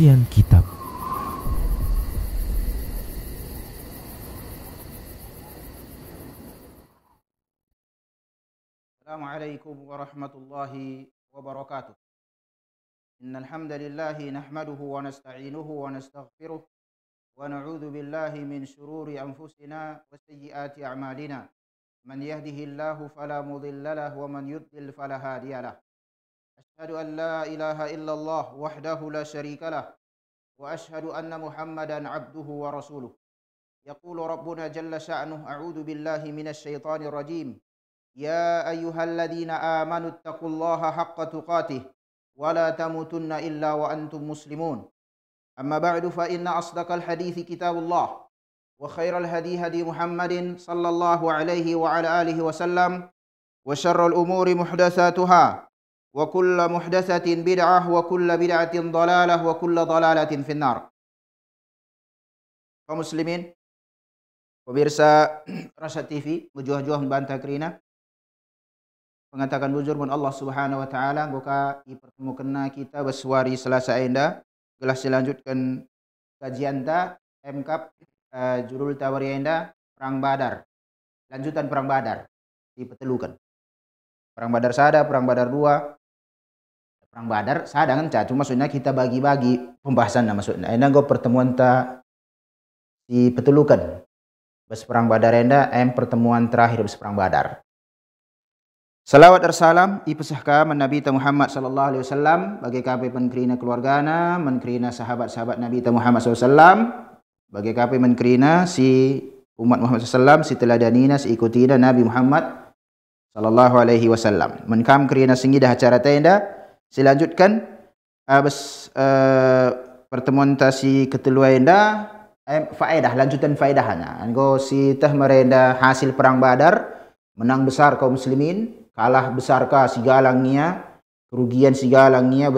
Kajian Kitab. Assalamualaikum warahmatullahi wabarakatuh. Innal hamdalillah nahmaduhu wa nasta'inuhu wa nastaghfiruh wa na'udzu billahi min shururi anfusina wa sayyiati a'malina. Man yahdihillahu fala mudilla lahu wa man yudlil fala hadiya lahu. Asyhadu an la ilaha illallah wahdahu la syarika lah wa asyhadu anna Muhammadan abduhu wa rasuluh. Yaqulu rabbuna jalla sya'nuhu a'udzu billahi minasy syaithanir rajim. يا أيها الذين آمنوا اتقوا الله حق تقاته ولا تموتن إلا وأنتم مسلمون أما بعد فإن أصدق الحديث كتاب الله وخير الهدي هدي محمد صلى الله عليه وعلى آله وسلم وشر الأمور محدثاتها وكل محدثة بدعة وكل بدعة ضلالة وكل ضلالة في النار. Kaum muslimin, pemirsa Rasyad TV, mujuh-juh membantah kerina pengatakan bujur mun Allah Subhanahu wa taala goka ipertemukeunna kita bersuari Selasa enda gelah selanjutkan kajian ta MKAP judul tawari enda Perang Badar. Lanjutan Perang Badar dipetelukan. Perang Badar sada, Perang Badar dua. Perang Badar sada kan cuma maksudnya kita bagi-bagi pembahasannya maksudnya. Enda go pertemuan ta dipetelukan. Bes Perang Badar enda pertemuan terakhir bes Perang Badar. Salawat dan salam ipesahka Nabi Muhammad sallallahu alaihi wasallam bagi kape menkerina keluargana, menkerina sahabat-sahabat Nabi Muhammad sallallahu alaihi wasallam, bagi kape menkerina si umat Muhammad sallallahu alaihi wasallam, si teladanina, si ikutina Nabi Muhammad sallallahu alaihi wasallam. Menkam kerina singidah acara tenda, silanjutkan pertemuan si ketelua enda faedah, lanjutan faedahnya. Anggo si teh merenda hasil Perang Badar, menang besar kaum muslimin, kalah besarkah sigalangnya, kerugian sigalangnya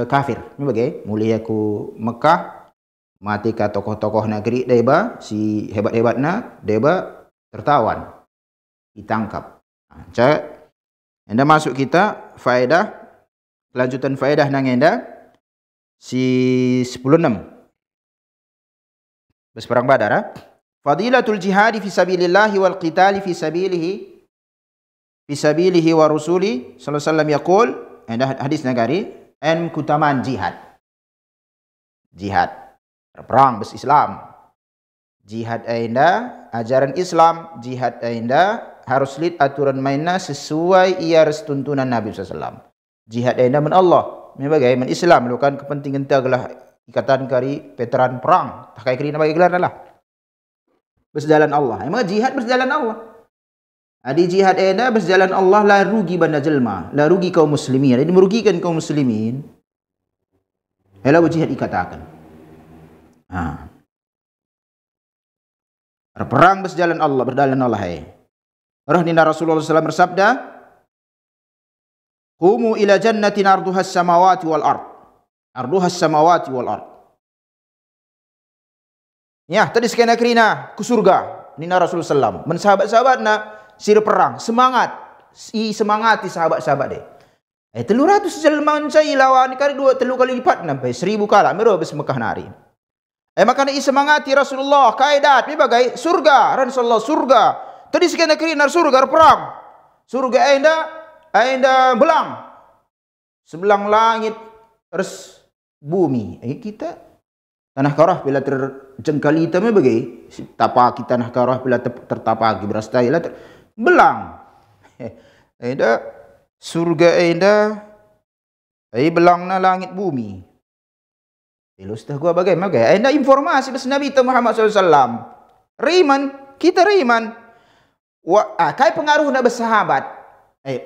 kafir. Ini bagai mulai aku Mekah, mati ka tokoh-tokoh negeri deba, si hebat-hebatna deba tertawan, ditangkap. Anda masuk kita faedah, kelanjutan faedah nang enda si 10:6. Bes Perang Badar ha? Fadilatul jihadi fi sabilillahi wal qitali fi sabilihi wa rusuli sallallahu alaihi wasallam yaqul, ada hadis negari kutaman jihad perang bes Islam, jihad anda ajaran Islam, jihad anda harus lid aturan mainna sesuai ia tuntunan Nabi sallallahu alaihi wasallam. Jihad anda men Allah mebagai men Islam melakukan kepentingan tagalah ikatan kari veteran perang tak kai kerina bagi gelar lah berjalan Allah. Emang jihad berjalan Allah. Adi jihad eda berjalan Allah la rugi banda jelma, la rugi kaum muslimin. Jadi merugikan kaum muslimin. Ela jihad dikatakan. Perang berjalan Allah, berjalan Allah hai. Rahdina Rasulullah SAW bersabda, "Qumu ila jannatin arduha as-samawati wal ard." Arduha as-samawati wal ard. Ya, tadi sekena kerina ke surga. Nina Rasulullah SAW. Men sahabat-sahabatna sir perang, semangat. Semangati sahabat-sahabat deh. 300 jelma cai lawan kali 3 kali lipat sampai 1000 kala mero bes Mekah nari. Makana semangati Rasulullah kaidat ni bagai surga, Rasulullah surga. Tadi sekena kerina surga perang. Surga enda belang. Sebelang langit res bumi. Kita tanah karah bila terjengkali itu bagai tapaki tanah karah bila tertapaki berastai lah belang. Enda surga enda belangna langit bumi. Ilus dah gua bagaimana? Enda informasi dari Nabi Muhammad SAW. Riman, kita riman. Kai pengaruh na bersahabat.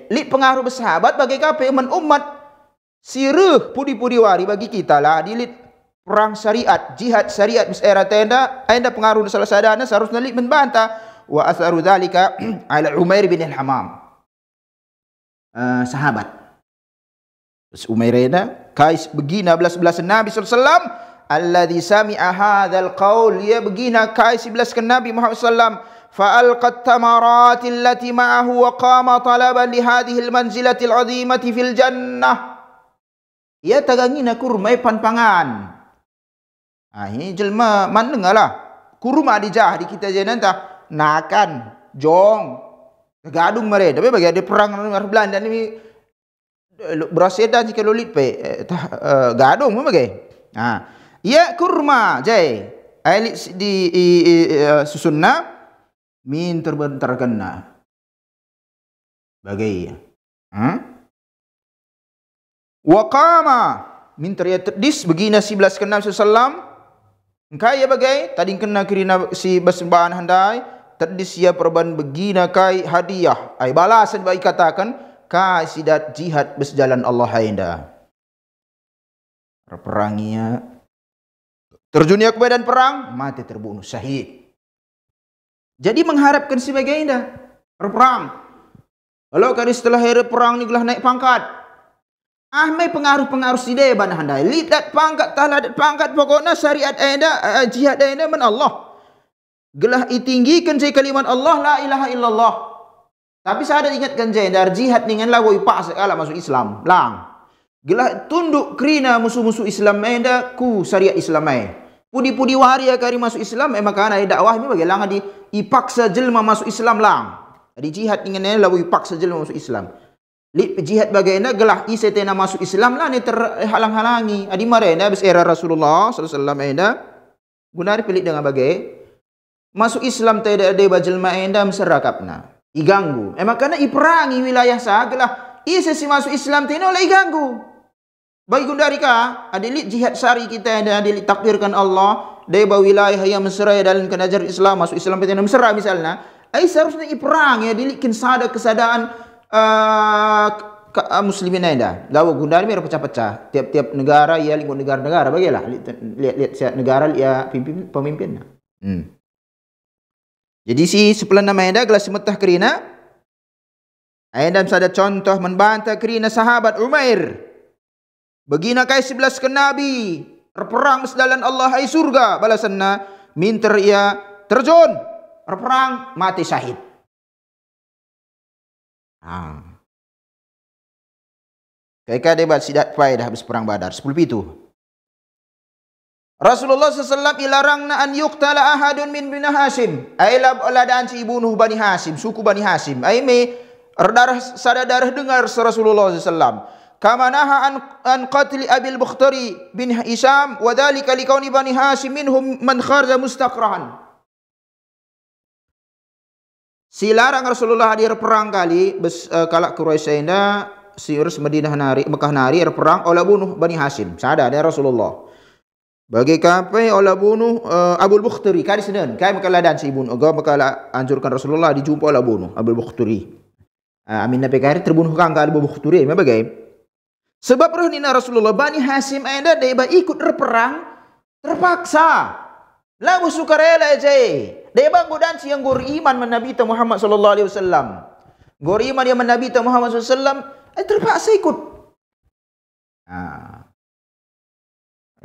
Lid pengaruh bersahabat bagi kape umat sireuh pudi-pudi wari bagi kita lah dilit perang syariat, jihad syariat bis era tenda, anda pengaruh salah sadana seharusnya lid membantah wa asaru dzalika ala Umair bin al-Hammam. Sahabat. Terus Umair ena kais begina belas-belas Nabi sallallahu alaihi wasallam alladzi sami'a hadzal qaul, ya begina kais 11 ke Nabi Muhammad sallallahu alaihi wasallam fa alqat tamarati allati ma'ahu wa qama talaban li hadhihi al-manzilati al-'azimati fil jannah. ia tagangina kurma panpangan. Ini jelma mandengalah. Kurma dijah di kita je nanta nakan jong gadung mare. Tapi bagi ada perang Belanda ni berasedan jika lolit pe gadung bagi. Ia kurma jai. Ailit di susunna min terbentarkan bagai. Waqama min teriyatdis begina 11 kenal sallam. Kaya bagai tadi kena kirina si basembahan handai terdis ia perban begina kai hadiah ai balasan bagi katakan kai sidat jihad berjalan Allah hainda perangnya terjunnya ke medan perang mati terbunuh syahid. Jadi mengharapkan sebagai indah perang kalau kali setelah hari perang ni gelah naik pangkat mai pengaruh-pengaruh si dia ban handai lidat pangkat taladat pangkat pokoknya syariat anda jihad anda man Allah gelah itinggikan jai kalimat Allah la ilaha illallah. Tapi saya ada ingatkan jai dar jihad dengan lawoi pak sekala masuk Islam lang gelah tunduk kerina musuh-musuh Islam anda ku syariat Islam ai pudi-pudi waria kari masuk Islam maka ana dakwah ni bagi lang di ipaksa jelma masuk Islam lang di jihad dengan lawoi paksa jelma masuk Islam. Lip jihad bagaimana gelah isetena masuk Islam lah ni terhalang-halangi. Adi marena habis era Rasulullah sallallahu alaihi wasallam enda gunari pelik dengan bagai masuk Islam tidak ada bajelma enda meserakapna iganggu. Makana iperangi wilayah sah gelah isesi masuk Islam tena oleh iganggu. Bagi gundari ka adilit jihad syari kita enda adilit takdirkan Allah deba wilayah yang meserai dalam kenajar Islam masuk Islam tena mesera misalnya. Ai seharusnya iperangi adilikin sada kesadaan muslimin anda lawa gundari mereka pecah-pecah tiap-tiap negara ia lingkup negara-negara bagilah lihat negara ia pemimpinnya. Jadi si sepelan nama anda gelas semetah kerina anda ada contoh membantah kerina sahabat Umair begina kai 11 ke Nabi perang sedalan Allah hai surga balasanna minter ia terjun perang mati syahid. Kayak debat sidat faedah habis perang Badar 10 pitu. Rasulullah SAW ilarang na an yuqtala ahadun min Bani Hashim. Ai ladaan si ibunuh Bani Hashim, suku Bani Hashim. Ai me darah dengar Rasulullah SAW. Kama naha an qatli Abil Bukhtari bin Hisham wa dzalika liqauni Bani Hashim minhum man kharaja mustaqrahan. Silarang Rasulullah hadir perang kali kalak Quraisy ina siurus Madinah nari Mekah nari perang olah bunuh Bani Hashim. Sada ada Rasulullah. Bagi kapai olah bunuh Abul Bukhtari kali senen. Kai makaladan si ibun oga makala anjurkan Rasulullah dijumpa olah bunuh Abul Bukhtari. Amin nabi kari terbunuh kang kali Abul Bukhtari bagai. Sebab rohnina Rasulullah Bani Hashim anda deba ikut perang terpaksa. Lagu sukarela jai. Debang godan si yang gor iman Nabi Muhammad sallallahu alaihi wasallam. Gor iman yang Nabi Muhammad sallallahu alaihi wasallam terpaksa ikut.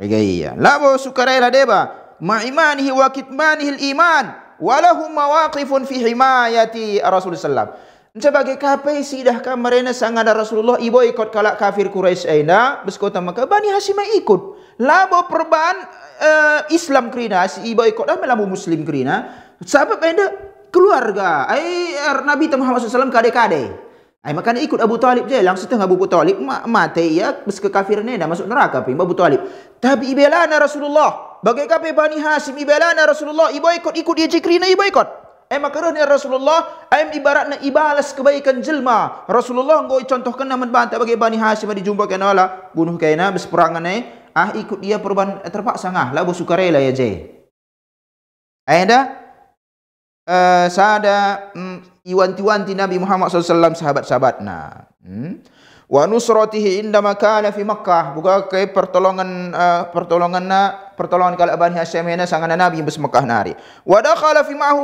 Iya. Labu sukarela deba ma imanihi wa kitmanihi al-iman wa lahum mawaqifun fi himayati Rasulullah sallallahu alaihi wasallam. Sebagai kapai sidah kamarena sangada Rasulullah ibo ikut kalak kafir Quraisy aina beskota maka Bani Hashim ikut. Labo perban Islam kerina si ibu ikut dah melamu Muslim kerina sebab ada keluarga Nabi Muhammad SAW kade-kade makanya ikut Abu Talib je langsung setengah Abu Talib mati ya bes kekafiran dah masuk neraka ping Abu Talib tapi ibelana Rasulullah bagai kape Bani Hashim ibelana Rasulullah ibu ikut dia cikrina ibu ikut makanya Rasulullah ibaratnya ibalas kebaikan jelma Rasulullah ngoi contohkan nama bantah bagi Bani Hashim dijumpa kena ala bunuh kena bes perangan ikut dia perban terpaksa labu sukarela ya je. Ada sada iwanti-wanti Nabi Muhammad SAW sahabat-sahabatna. Wa nusratihi indama kana fi Makkah buka ke pertolongan kalau Bani Hashim ena sangana Nabi bes Makkah nari. Wa dakhala fi ma'ahu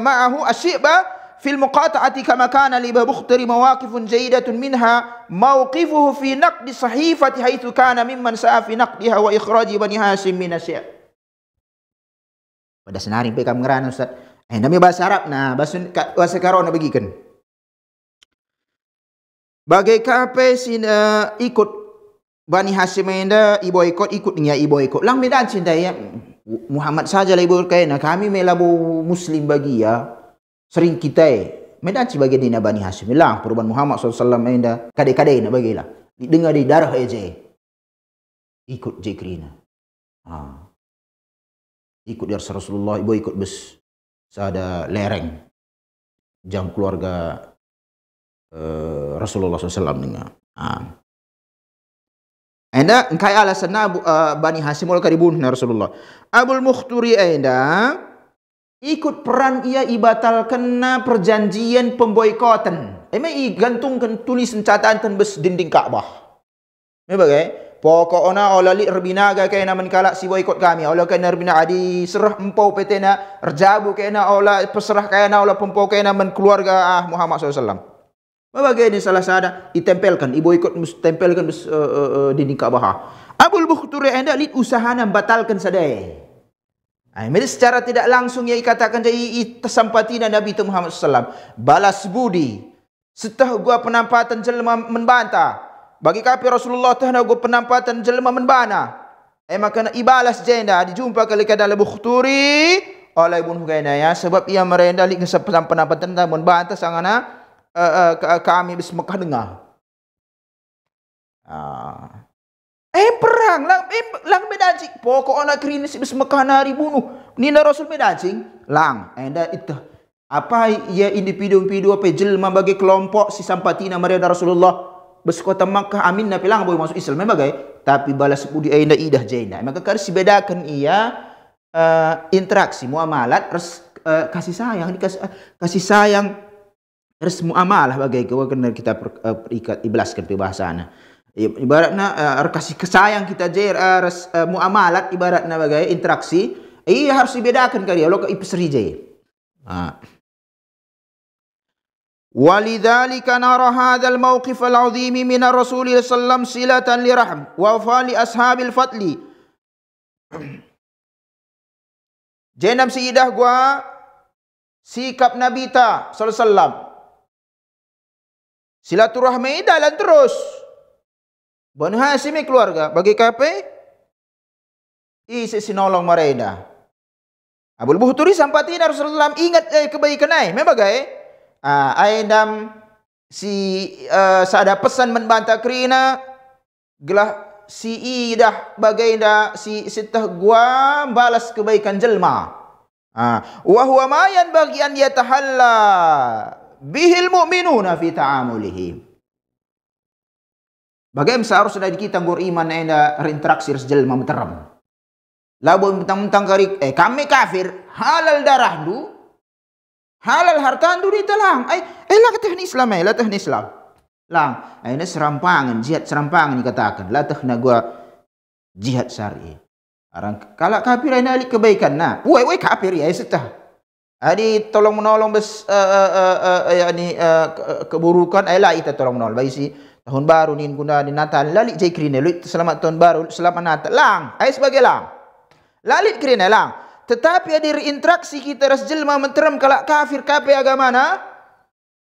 ma'ahu asyiba fil muqata'ati kama kana li Bukhtari mawaqifun jayyidatun minha mawqifuhu fi naqdi sahifati haitsu kana mimman sa'a fi naqdiha wa ikhraji Bani Hashim min asya'. Pada senaring pe kam ngerana Ustaz. Nami bahasa Arab nah bahasa karona bagikan. Bagai kape sina ikut Bani Hashim enda ibu ikut nya ibu ikut. Lang medan cinta ya Muhammad saja lah ibu kena kami melabu Muslim bagi ya sering kita medan ci bagi dina Bani Hashim lang perubahan Muhammad SAW enda kadai-kadai na bagilah dengar di darah aja ikut jekrina. Ikut dari Rasulullah ibu ikut bus sada lereng jam keluarga Rasulullah SAW dengar. Enda engkai alasan Bani Hashim mulai dibunuh Rasulullah. Abul Mukhturi enda ikut peran ia ibatalkan perjanjian pemboikotan. Emang gantungkan tulisan catatan bes dinding Ka'bah. Bagai pokoknya olah li rebinaga kena menkalak si boikot kami. Olah kena rebina adi serah empau petena erjabu kena olah peserah kena olah pempau kena men keluarga Muhammad SAW. Bagai ini salah sada ditempelkan ibu ikut tempelkan dinding Ka'bah. Abul Mukhturi enda lid usahana batalkan sadai. Ini secara tidak langsung ia katakan jadi tersampatina Nabi Muhammad SAW balas budi. Setelah gua penampatan jelma membantah. Bagi kafir Rasulullah tahna gua penampatan jelma membana. Maka ibalas jenda dijumpa kali dalam Mukhturi oleh Ibnu Hukainah ya sebab ia merenda lik penampatan membantah sangana kami bis Mekah dengar. Perang lang medancing pokok anak kini si bis Mekah nari bunuh nina Rasul medancing lang enda itu apa ya individu apa jelma bagi kelompok si sampatina mereka Rasulullah bes kota Mekah amin na pilang boleh masuk Islam bagai tapi balas budi enda idah jenda maka harus dibedakan ia interaksi muamalat kasih sayang kasih sayang harus muamalah bagai kena kita perikat ibalaskan perbahasan. Ibaratnya kasih kesayang kita je muamalat ibaratnya bagai interaksi harus dibedakan kali kalau ke ipsri je. Walidzalika nara hadzal mawqif al-'azim min ar-rasul sallallahu silatan li rahm wa fali ashabil fadli. Jenam siidah gua sikap Nabi ta sallallahu alaihi wasallam silaturahmi jalan terus. Bani Hashim keluarga bagi kape isi sinolong mereka. Abul Mukhturi sampatin Rasulullah ingat kebaikan ai membagai aindam si sada pesan membantah krina gelah si idah baginda si sitah gua balas kebaikan jelma. Wa huwa ma yanbaghi an yatahalla bihil mu'minuna fi ta'amulihim. Bagaimana seharusnya kita ngor iman enda berinteraksi jelma menteram. Labu mentang-mentang kami kafir halal darah du halal harta du ditelang. Lah tehni Islam lah tehni Islam. Lang, ini serampangan jihad serampangan dikatakan. Lah tehna gua jihad syar'i. Orang kalau kafir ini alik kebaikan nah. Woi kafir ya setah. Adi tolong menolong bes keburukan lah kita tolong menolong bagi si tahun baru ni guna di Natal lalik jai krine lu selamat tahun baru selamat Natal lang sebagai lang lalik krine lang tetapi ada interaksi kita ras jelma menteram kalau kafir kape agama na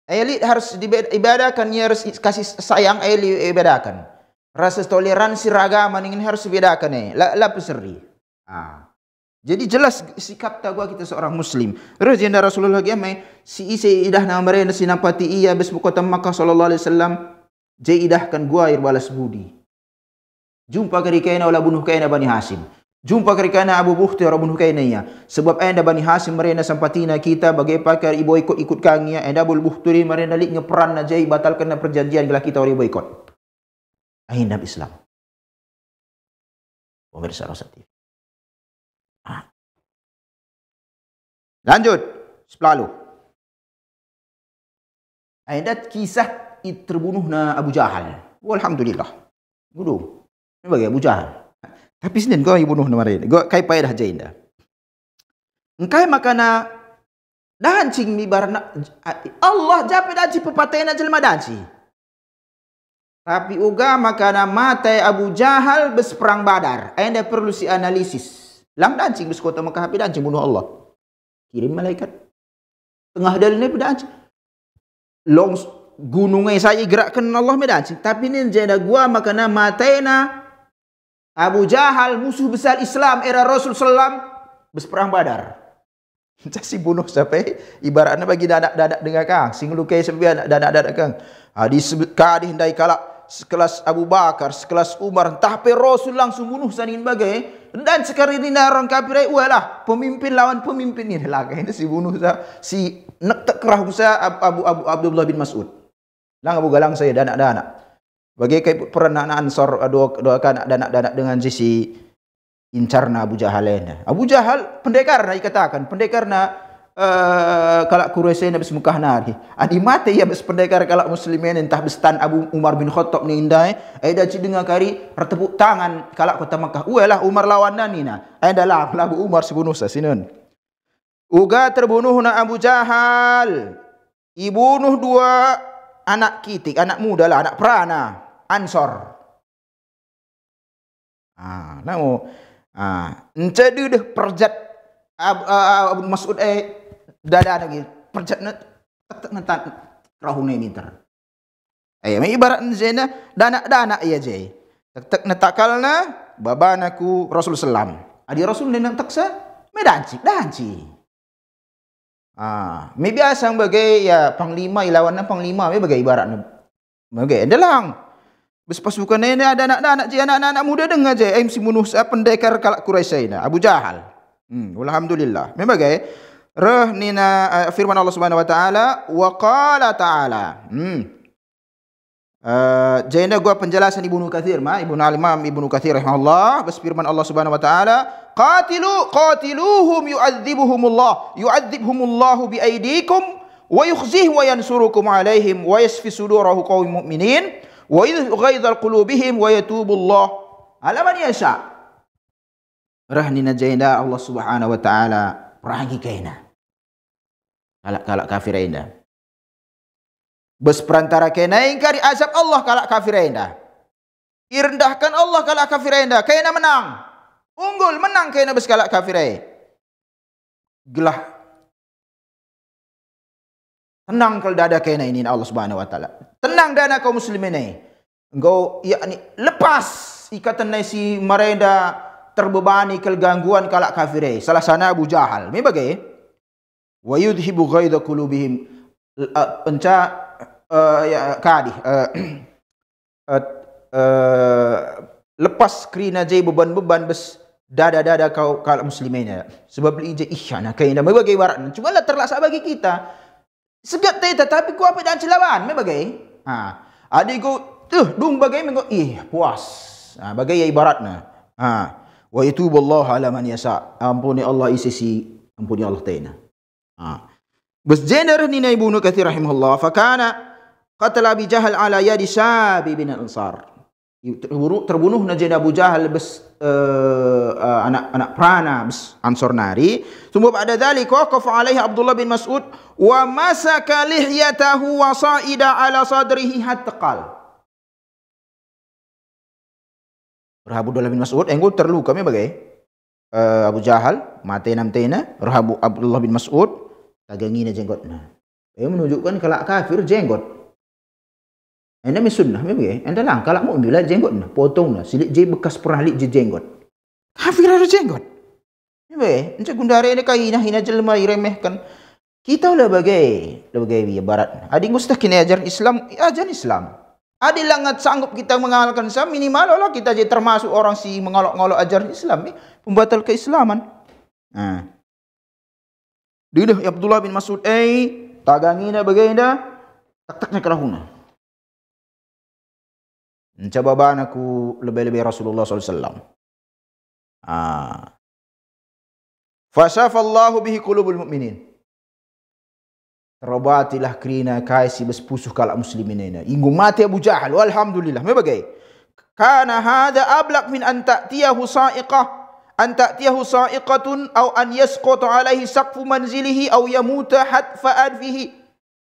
elit harus diibadakan ya harus kasih sayang elit ibadakan rasa toleransi ragama ingin harus dibedakan la peseri. Jadi jelas sikap takwa kita seorang muslim. Terus janda Rasulullah lagi si isi idah nama mereka sinapati iya bes kota Makkah sallallahu alaihi wasallam je idahkan gua air balas budi. Jumpa kerikana olah bunuh kaina Bani Hashim. Jumpa kerikana Abu Mukhtiri bunuh kaina ya. Sebab anda Bani Hashim mereka sampatina kita bagai pakar ibu ikut kami anda Abu Mukhtiri mereka lik ngeperan aja batalkan perjanjian gelah kita orang ibu ikut. Akhirnya Islam. Pemirsa Rosatif. Lanjut, selalu. Ada kisah terbunuhna Abu Jahal. Alhamdulillah. Bunuh. Ini bagi Abu Jahal. Tapi sini kau bunuh nama mereka. Kau kai payah dah jainda. Engkai makana dancing mi barna Allah jape danci pepatena jelma danci. Tapi uga makana mata Abu Jahal bes perang Badar. Anda perlu si analisis. Lang dancing bes kota Mekah tapi dancing bunuh Allah. Kirim malaikat. Tengah dalilnya pada aja. Long gunungnya saya gerakkan Allah medan. Tapi ni jeda gua makana matena Abu Jahal musuh besar Islam era Rasul sallam bes perang Badar. Si bunuh sampai ibaratnya bagi dadak dengan kang sing lukai sampai dadak kang. Di kadih ndai kala sekelas Abu Bakar, sekelas Umar, tapi Rasul langsung bunuh sanin bagai. Dan sekarang ini orang kafir lah pemimpin lawan pemimpin ni lah ini si bunuh si nak tekrah sa Abu Abdullah bin Mas'ud. Lang Abu Galang saya danak. Bagi kai peran anak Ansor dua kanak danak dengan si incarna Abu Jahal ini. Abu Jahal pendekar nak dikatakan pendekarna kalak Quraisy na bis mukah nari. Adi mate ya bis pendekar kalak muslimin entah bestan Abu Umar bin Khattab ni indai. Dah dengar kari bertepuk tangan kalak kota Makkah. Ulah Umar lawan nina. Dalam lagu Umar sebunuh sa sinun. Uga terbunuh na Abu Jahal. Ibunuh dua anak kitik, anak muda lah, anak perana, Ansor. Namo encadu deh perjat Abu Mas'ud dada lagi perjat tak rahune meter. Mai ibarat zena dana ya je. Tak natakalna babanaku Rasul sallam. Adi Rasul nenang taksa medanci. May biasa bagai ya panglima ilawan panglima may bagai ibaratnya. Bagai dalang. Bes pasukan ini ada anak-anak muda dengar je MC bunuh pendekar kalak Quraisy ini Abu Jahal. Alhamdulillah. May bagai nina firman Allah Subhanahu wa taala wa qala taala. Jenda gua penjelasan Ibnu Katsir Ibnu Al-Imam Ibnu Katsir rahimahullah bes firman Allah Subhanahu wa taala qatiluhum yu'adzibhumullahu bi aydikum wa yukhzihim wa yansurukum alaihim wa yasfi sudurahu qaumin mu'minin wa yughaidhal qulubihim wa yatubullah ala man yasha. Rahnina jenda Allah Subhanahu wa taala perangi kaina kalak kafir indah. Bes perantara kena ingkari azab Allah kalak kafir indah. Irendahkan Allah kalak kafir indah. Kena menang. Unggul menang kena bes kalak kafir indah. Gelah. Tenang kalau dada kena ini Allah Subhanahu wa taala. Tenang dada kaum muslimin ini. Engkau yakni lepas ikatan si mereka terbebani kegangguan kalak kafir indah. Salah sana Abu Jahal. Me bagai wa yudhibu ghaidha qulubihim penca lepas kerina je beban-beban bes dada kau kalau muslimin sebab beli je isyana kaina me bagai barat cuma lah terlaksa bagi kita segat tapi ku apa dan celawan me bagai adik ku dung bagai mengko puas bagai ibaratna wa yatuballahu ala man yasha ampuni Allah isisi ampuni Allah taina bes jener ni Ibnu Katsir rahimahullah fakana qatala Abi Jahal ala yadi Sabi bin Ansar. Terbunuh najin Abu Jahal bes anak perana bes Ansor nari. Summa ba'da dzalik waqafa alaihi Abdullah bin Mas'ud wa masaka lihyatahu wa sa'ida ala sadrihi hatta qal. Abdullah bin Mas'ud engko terluka me bagai Abu Jahal mate namtena Abdullah bin Mas'ud tagangina jenggotna. Menunjukkan kalak kafir jenggot. Anda sunnah memang anda lang kalak mukmin lah jenggotna potongna silik je bekas pernah lik je jenggot. Kafir ada jenggot. Memang encak gundare ni kai hina jelma iremehkan. Kita lah bagai barat. Adik mustahil ajaran Islam. Adik langat sanggup kita mengamalkan Islam minimal lah kita je termasuk orang si mengolok-ngolok ajaran Islam ni pembatal keislaman. Dia Abdullah bin Mas'ud tagangina bagaina tak-taknya kerahuna. Mencoba aku lebih-lebih Rasulullah SAW. Fasyafallahu bihi qulubul mu'minin. Terobatilah kerina kaisi bespusuh kalak muslimin ini. Inggu mati Abu Jahal. Alhamdulillah. Mebagai. Kana hadha ablaq min an ta'tiyahu sa'iqah. An ta'tiyahu sa'iqatun au an yasqutu alaihi saqfu manzilihi au yamuta hatfa'an fihi.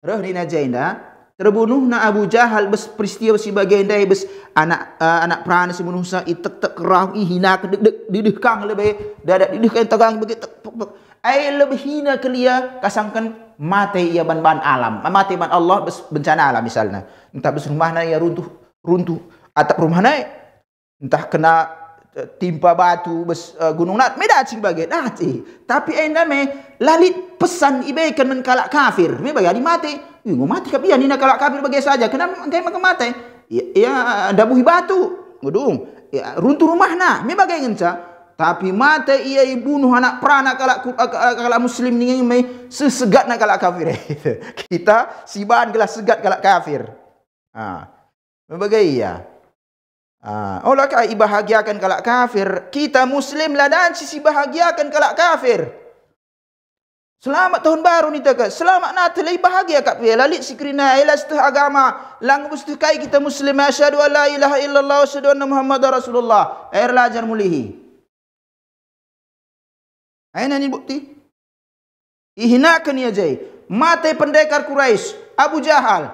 Rahdina jainda. Terbunuh na Abu Jahal bes peristiwa si bagian dai bes anak perana si bunuh sa itek kerah hina dideh kang lebih dadak dideh kan tegang begitu ai lebih hina kelia kasangkan mati ia ban alam, mati ban Allah bencana alam misalnya. Entah bes rumahna ia runtuh atap rumahna, entah kena timpa batu bes gunung nat medaci bagai daci. Tapi enda me lalit pesan ibaikan menkalak kafir. Me bagai di mati. Ngo mati kapian ni nak kalak kafir bagai saja. Kenapa engkai makan mati? Ya dabuhi batu. Ngudung. Ya runtuh rumahna. Me bagai ngenca. Tapi mata ia bunuh anak perana kalak muslim ni me sesegat nak kalak kafir. Kita siban gelas segat kalak kafir. Bagai iya. Olah kah ibahagiakan kalak kafir. Kita muslim lah dan sisi bahagiakan kalak kafir. Selamat tahun baru ni tak? Selamat Natal bahagia kat dia. Lalit sikrina ila setah agama. Lang mesti kai kita muslim asyhadu alla ilaha illallah wa asyhadu anna muhammadar rasulullah. Air lajar mulihi. Aina ni bukti? Ihinakan ya jai. Mate pendekar Quraisy, Abu Jahal.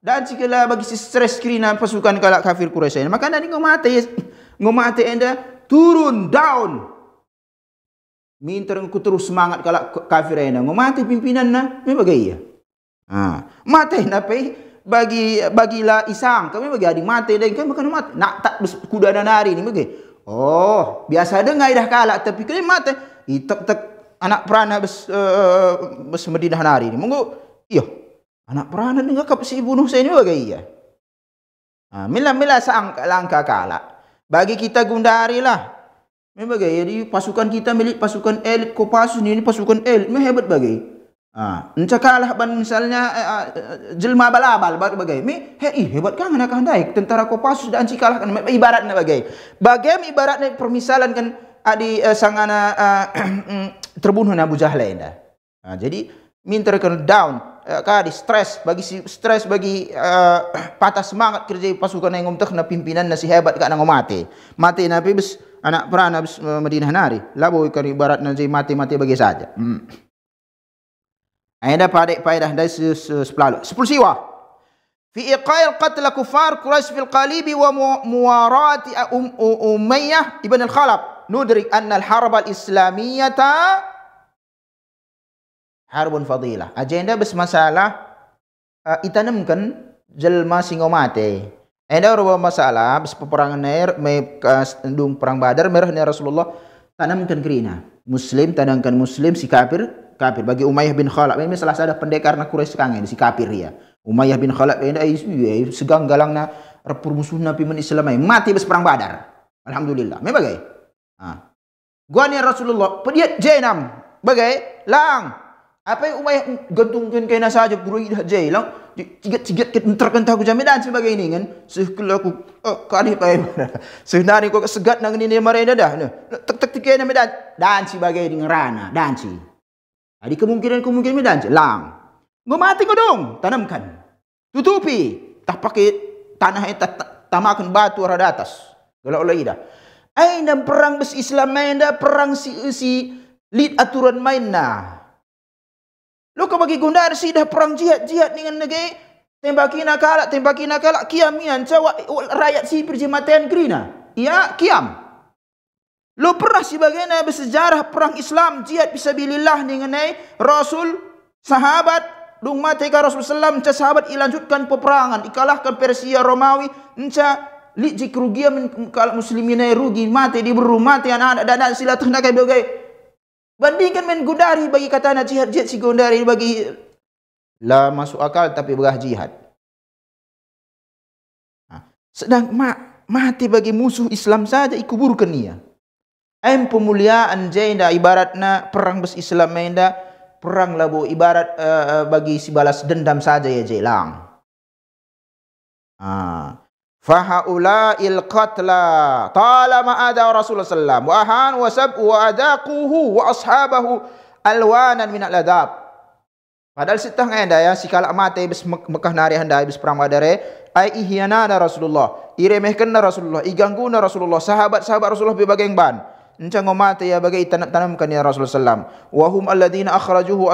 Dan jikalau bagi si stres skrina pasukan kalak kafir Quraisy. Maka nanti ngomate enda turun down. Minta aku terus semangat kalak kafir enda. Ngomate pimpinan na, me bagai ya. Mate nape bagilah isang. Kami bagi adik mate dan kami makan mate. Nak tak kuda nari ni bagai. Oh, biasa dengar dah kalak tapi kali mate. Tak anak perana bes Madinah nari ni. Monggo, iyo. Anak perana ni ngakap si bunuh saya ni bagai iya. Mila sang langkah kalak. Bagi kita gundari lah. Memang bagai jadi pasukan kita milik pasukan elit Kopassus ni pasukan elit. Memang hebat bagai. Encak kalah ban misalnya jelma balabal bagai. Me hebat kan anak handai tentara Kopassus dan kalah kan ibaratnya bagai. Bagai ibaratnya permisalan kan adi sang anak terbunuh Abu Jahal enda. Jadi minta rekan down kadi stres bagi patah semangat kerja pasukan yang ngomtek na pimpinan nasi hebat kak nang mati napi bes anak perana bes Madinah nari labo ikan ibarat nanti mati bagi saja. Ada faedah dari sepelalu 10 siwa fi iqail qatl kufar Quraisy fil qalibi wa muwarati Umayyah ibn al-Khalaf nudrik anna al-harb al-islamiyata harbun fadilah. Agenda bes masalah itanamkan jelma singo mate. Ada orang masalah bes peperangan air dung perang Badar merah ni Rasulullah tanamkan kerina. Muslim tanamkan muslim si kafir bagi Umayyah bin Khalaf. Ini salah satu pendekar nak Quraisy sekarang si kafir ya. Umayyah bin Khalaf ini segang galang na permusuh Nabi men Islam mati bes perang Badar. Alhamdulillah. Me bagai. Gua ni Rasulullah pediat jenam bagai lang. Apa yang Umayyah gantungkan kena saja guru dah jai lang cigat terkentah ku jaminan sebagai ini kan sekala aku kali pai sebenarnya kau segat nang ini marena dah tek kena medan dan sebagai di ngerana dan si ada kemungkinan medan lang gua mati kau dong tanamkan tutupi tak pakai tanah tamakan batu ada atas kalau oleh ida aina perang bes Islam main dah perang si lead aturan main nah. Lu kau bagi gundar sih dah perang jihad dengan negeri tembakin kalak kiamian cawak rakyat sipir jematan kerina. Iya kiam. Lu pernah sebagai bersejarah perang Islam jihad fisabilillah dengan Rasul sahabat dung mati ka Rasul sallam ca sahabat ilanjutkan peperangan ikalahkan Persia Romawi enca li jikrugia kalau muslimin rugi mati diburu mati anak-anak dan silatah nak bagai bandingkan main gundari bagi kata nak jihad si gundari bagi lah masuk akal tapi berah jihad. Sedang mati bagi musuh Islam saja ikuburkan ia. Pemuliaan jenda ibaratna perang bes Islam menda perang labu ibarat bagi si balas dendam saja ya jelang. Fahaula'il qatla talama ada Rasulullah sallam wa ahan wa sab wa adaquhu wa ashabahu alwanan min al-adab. Padahal sitah ngenda ya si kalak mate bes Mekah nari handai bes perang Badar ai ihyana Rasulullah iremehkan Rasulullah iganggu Rasulullah sahabat-sahabat Rasulullah berbagai ban encang mate ya bagai tanamkan ya Rasulullah sallam wa hum alladziina akhrajahu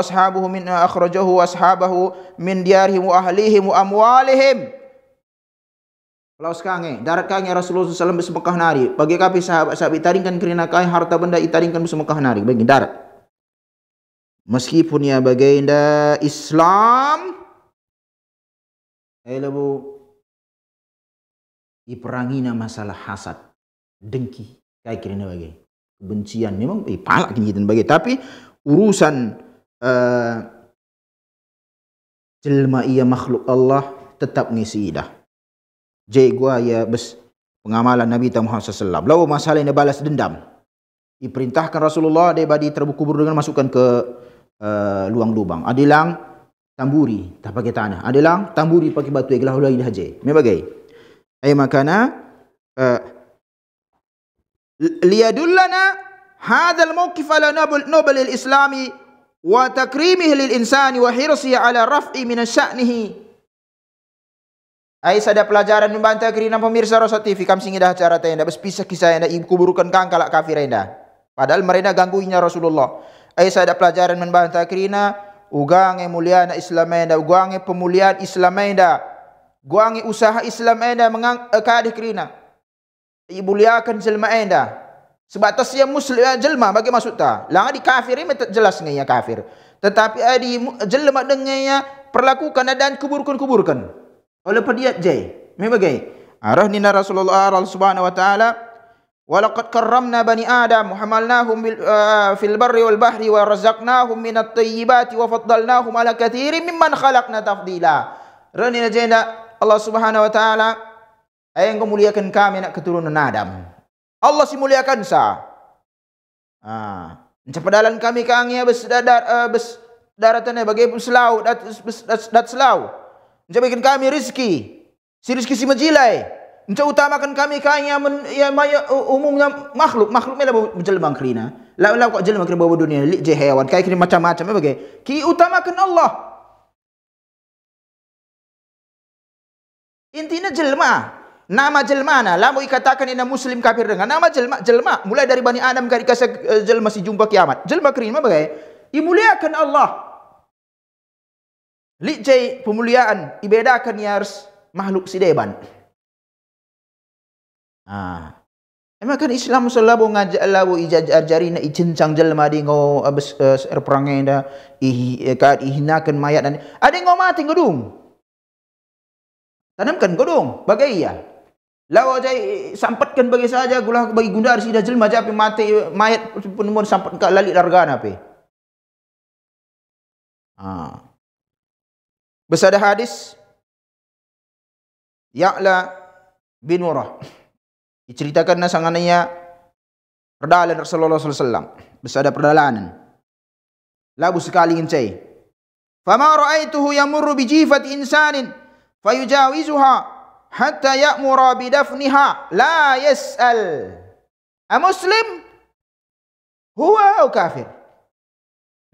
ashabahu min diyarihim wa ahlihim wa amwalihim. Kalau sekarang darat kange Rasulullah SAW bes Mekah nari bagi kapi sahabat-sahabat itaringkan kerana kai harta benda itaringkan bes Mekah nari bagi darat meskipun ya baginda Islam labu iperangina masalah hasad, dengki, kayak kira bagai kebencian memang palak kini dan bagai, tapi urusan jelma ia makhluk Allah tetap ngisi dah. Jadi gua ya bes pengamalan Nabi Muhammad SAW. Lalu masalah ini balas dendam. Diperintahkan Rasulullah dia badi terkubur dengan masukkan ke luang lubang. Adilang tamburi tak pakai tanah. Adilang tamburi pakai batu eglah ulai dah je. Mebagai. Ay makana liyadullana hadzal mawqif ala nabal al-islami wa takrimihi lil insani wa hirsihi ala raf'i min sya'nihi. Ai sada pelajaran membantah kerina pemirsa Rosa TV kam singi dah acara tenda bes pisah kisah enda kuburukan kang kalak kafir enda. Padahal mereka gangguinya Rasulullah. Ai sada pelajaran membantah kerina ugange muliana Islam enda, ugange pemuliaan Islam enda, ugange usaha Islam enda kadih kerina. Ibuliakan jelma enda. Sebatas yang muslim jelma bagi maksud ta. Lang di kafir ini jelas ngaya kafir. Tetapi di jelma dengnya perlakukan dan kuburkan. Oleh pediat jai, mebagai arah nina Rasulullah subhanahu wa taala, walaqad karramna bani Adam, hamalnahum fil barri wal bahri wa razaqnahum minat thayyibati wa faddalnahum ala katsirin mimman khalaqna tafdila. Ranina jenda Allah subhanahu wa taala ayang memuliakan kami nak keturunan Adam. Allah si muliakan sa. Cepadalan kami kangnya bes daratan bagai selau dat selau. Menjadikan kami rizki, si rizki si majilai. Utamakan kami kaya umumnya makhluk mela menjelma kerina. Lau kok jelma kerina bawa dunia li je hewan kaya kini macam-macam bagai. Ki utamakan Allah. Intinya jelma. Nama jelmana, lamu ikatakan ina muslim kafir dengan nama jelma mulai dari Bani Adam kari kasa jelma si jumpa kiamat. Jelma kerina bagai. Imuliakan Allah. Lijai pemuliaan ibedakan yars makhluk si deban. Emang kan Islam selalu ngajak lawu ijarina icencang jelma di ngo abis perangnya ihinakan mayat dan ada ngo mati godung. Tanamkan godung bagai iya. Lawu jai sampatkan bagi saja gulah bagi gundar si dah jelma japi mati mayat pun mun sampat ka lali largana pe. Besada hadis Ya'la bin Murrah diceritakan nasangannya perdalan Rasulullah SAW. Besada perdalanan labu sekali ngencai. Fama ra'aituhu yamurru bi jifati insanin fayujawizuha hatta ya'mura bidafniha la yas'al a muslim huwa au kafir.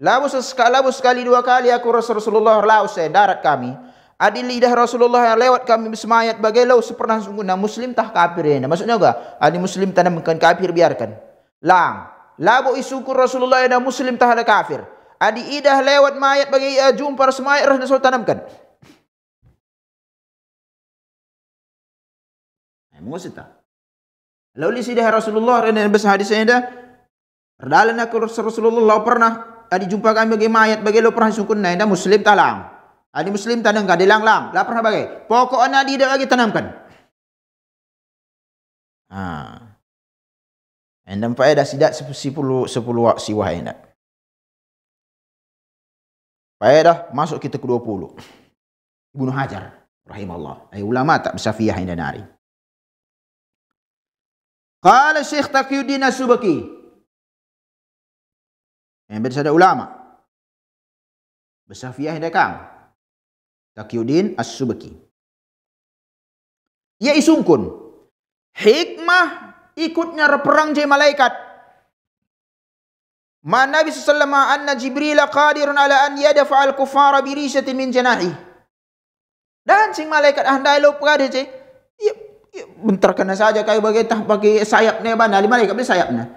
Labu sekali dua kali aku Rasulullah laus darat kami. Adi lidah Rasulullah yang lewat kami bersemayat bagai lau sepernah sungguhna muslim tah kafir ini. Maksudnya juga adi muslim tanamkan kafir biarkan. Lang. Labu isukur Rasulullah yang muslim tah ada kafir. Adi idah lewat mayat bagi jumpa semayat Rasul tanamkan. Mengusut tak? Lalu lidah Rasulullah dan besar hadisnya dah. Perdalan aku Rasulullah pernah adi jumpa kami bagi mayat bagi lo pernah sukun na ida muslim talang. Adi muslim tanam ka dilang-lang. La pernah bagi. Pokoknya adi dah lagi tanamkan. Endam faedah sidak 10 siwah enda. Faedah masuk kita ke 20. Ibnu Hajar rahimahullah. Ay ulama tak bersafiyah enda nari. Qala Syekh Taqiyuddin As-Subaki. Yang bersada ulama bersafiyah dekang Taqiyuddin As-Subaki. Ia isungkun hikmah ikutnya perang je malaikat. Man Nabi sallallahu alaihi wasallam anna Jibril qadirun ala an yadfa al-kuffara bi rishatin min janahi. Dan sing malaikat andai lo perade je bentar kena saja kayak bagi sayapnya bana malaikat beli sayapnya.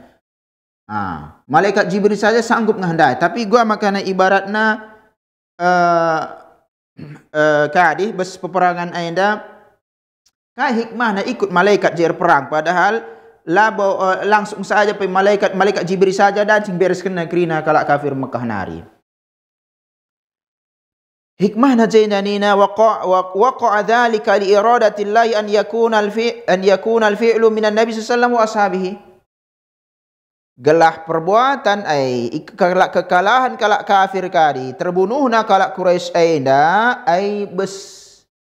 Malaikat Jibril saja sanggup ngehendai. Tapi gua makana ibaratna kadih bes peperangan anda kah hikmah na ikut malaikat jer perang padahal labo langsung saja pe malaikat Jibril saja dan sing bereskeun kerina kalak kafir Mekah nari. hikmah najayna nina waqa'a dzalika li iradatillahi an yakuna al-fi'lu minan nabi sallallahu alaihi wasallam wa ashabihi. Gelah perbuatan ai kekalahan kalak kafir kadi terbunuhna kalak Quraisy ainda ai bes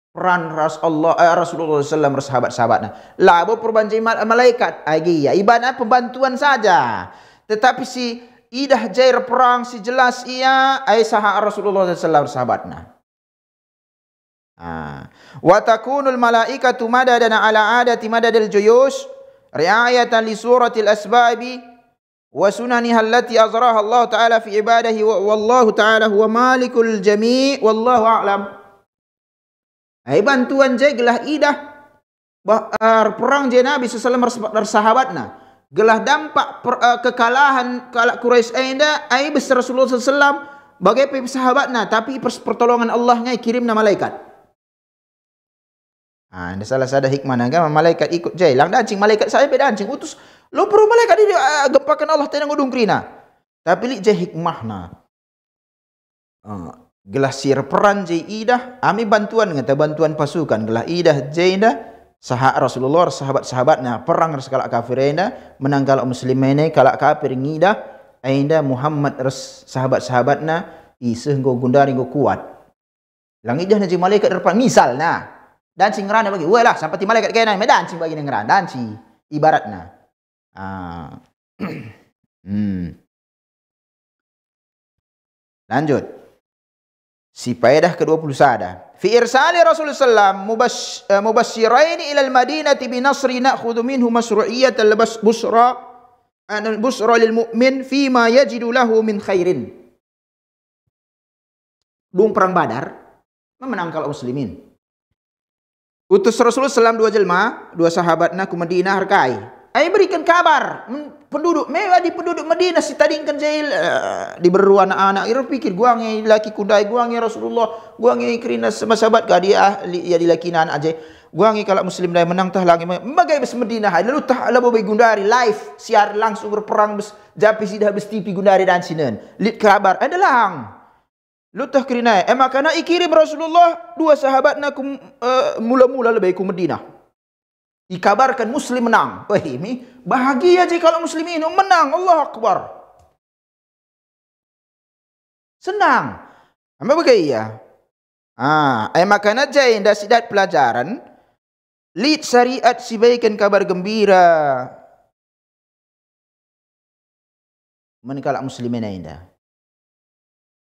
peran Rasulullah sallallahu sahabat-sahabatna. Labo perbanjai malaikat agi ya ibadah pembantuan saja. Tetapi si idah jair perang si jelas ia ai saha Rasulullah sallallahu sahabatna. Wa takunul malaikatu madadan ala adati madadil juyush riayatan li suratil asbabi wa sunaniha allati azraha Allah taala fi ibadihi wallahu taala huwa malikul jami' wallahu a'lam. Ai bantuan je gelah idah perang je Nabi sallallahu alaihi wasallam sahabatna gelah dampak kekalahan kalak Quraisy ainda ai besar Rasulullah sallallahu alaihi wasallam bagai sahabatna tapi pertolongan Allah ngai kirimna malaikat. Ada salah sada hikmah naga malaikat ikut je lang dancing malaikat saya beda dancing utus lo perlu malaikat dia gempakan Allah tenang udung krina. Tapi li je hikmahna. Gelah sir peran je idah ami bantuan ngata bantuan pasukan gelah idah je indah saha Rasulullah sahabat-sahabatnya perang sekala kafir indah menang kalak muslimin kalak kafir ngidah ainda Muhammad sahabat-sahabatnya iseuh nggo gundari nggo kuat. Lang idah je malaikat depan misalna dancing ngerana bagi weh lah sampai malaikat kena me dancing bagi ngerana dancing ibaratna. Lanjut. Si faedah ke-20 sada. Fi irsali Rasulullah sallallahu mubasyiraini ila al-Madinati bi nasri na'khudhu minhu masru'iyyat al-busra lil mu'min fi ma yajidu lahu min khairin. Dung perang Badar memenang kaum muslimin. Utus Rasulullah sallallahu dua jelma, dua sahabatna ke Madinah harkai. Ai berikan kabar penduduk mewah di penduduk Madinah si tadingkan jail di beruan anak ira pikir gua ngai laki kundai gua ngai Rasulullah gua ngai kerina sahabat ka dia ya di laki nan aja gua ngai kalau muslim dai menang tah lagi bagai bes Madinah lalu tah ala bobai gundari live siar langsung berperang bes japi sidah bes TV gundari dan sinen lit kabar adalah lutah kerina makana ikirim Rasulullah dua sahabatna mula-mula lebih ku Madinah. Dikabarkan muslim menang. Wah ini bahagia je kalau muslimin menang. Allah Akbar. Senang. Apa bagaya? Makana jai nda sidat pelajaran. Lid syariat sibaikan kabar gembira. Menkalak muslimin indah.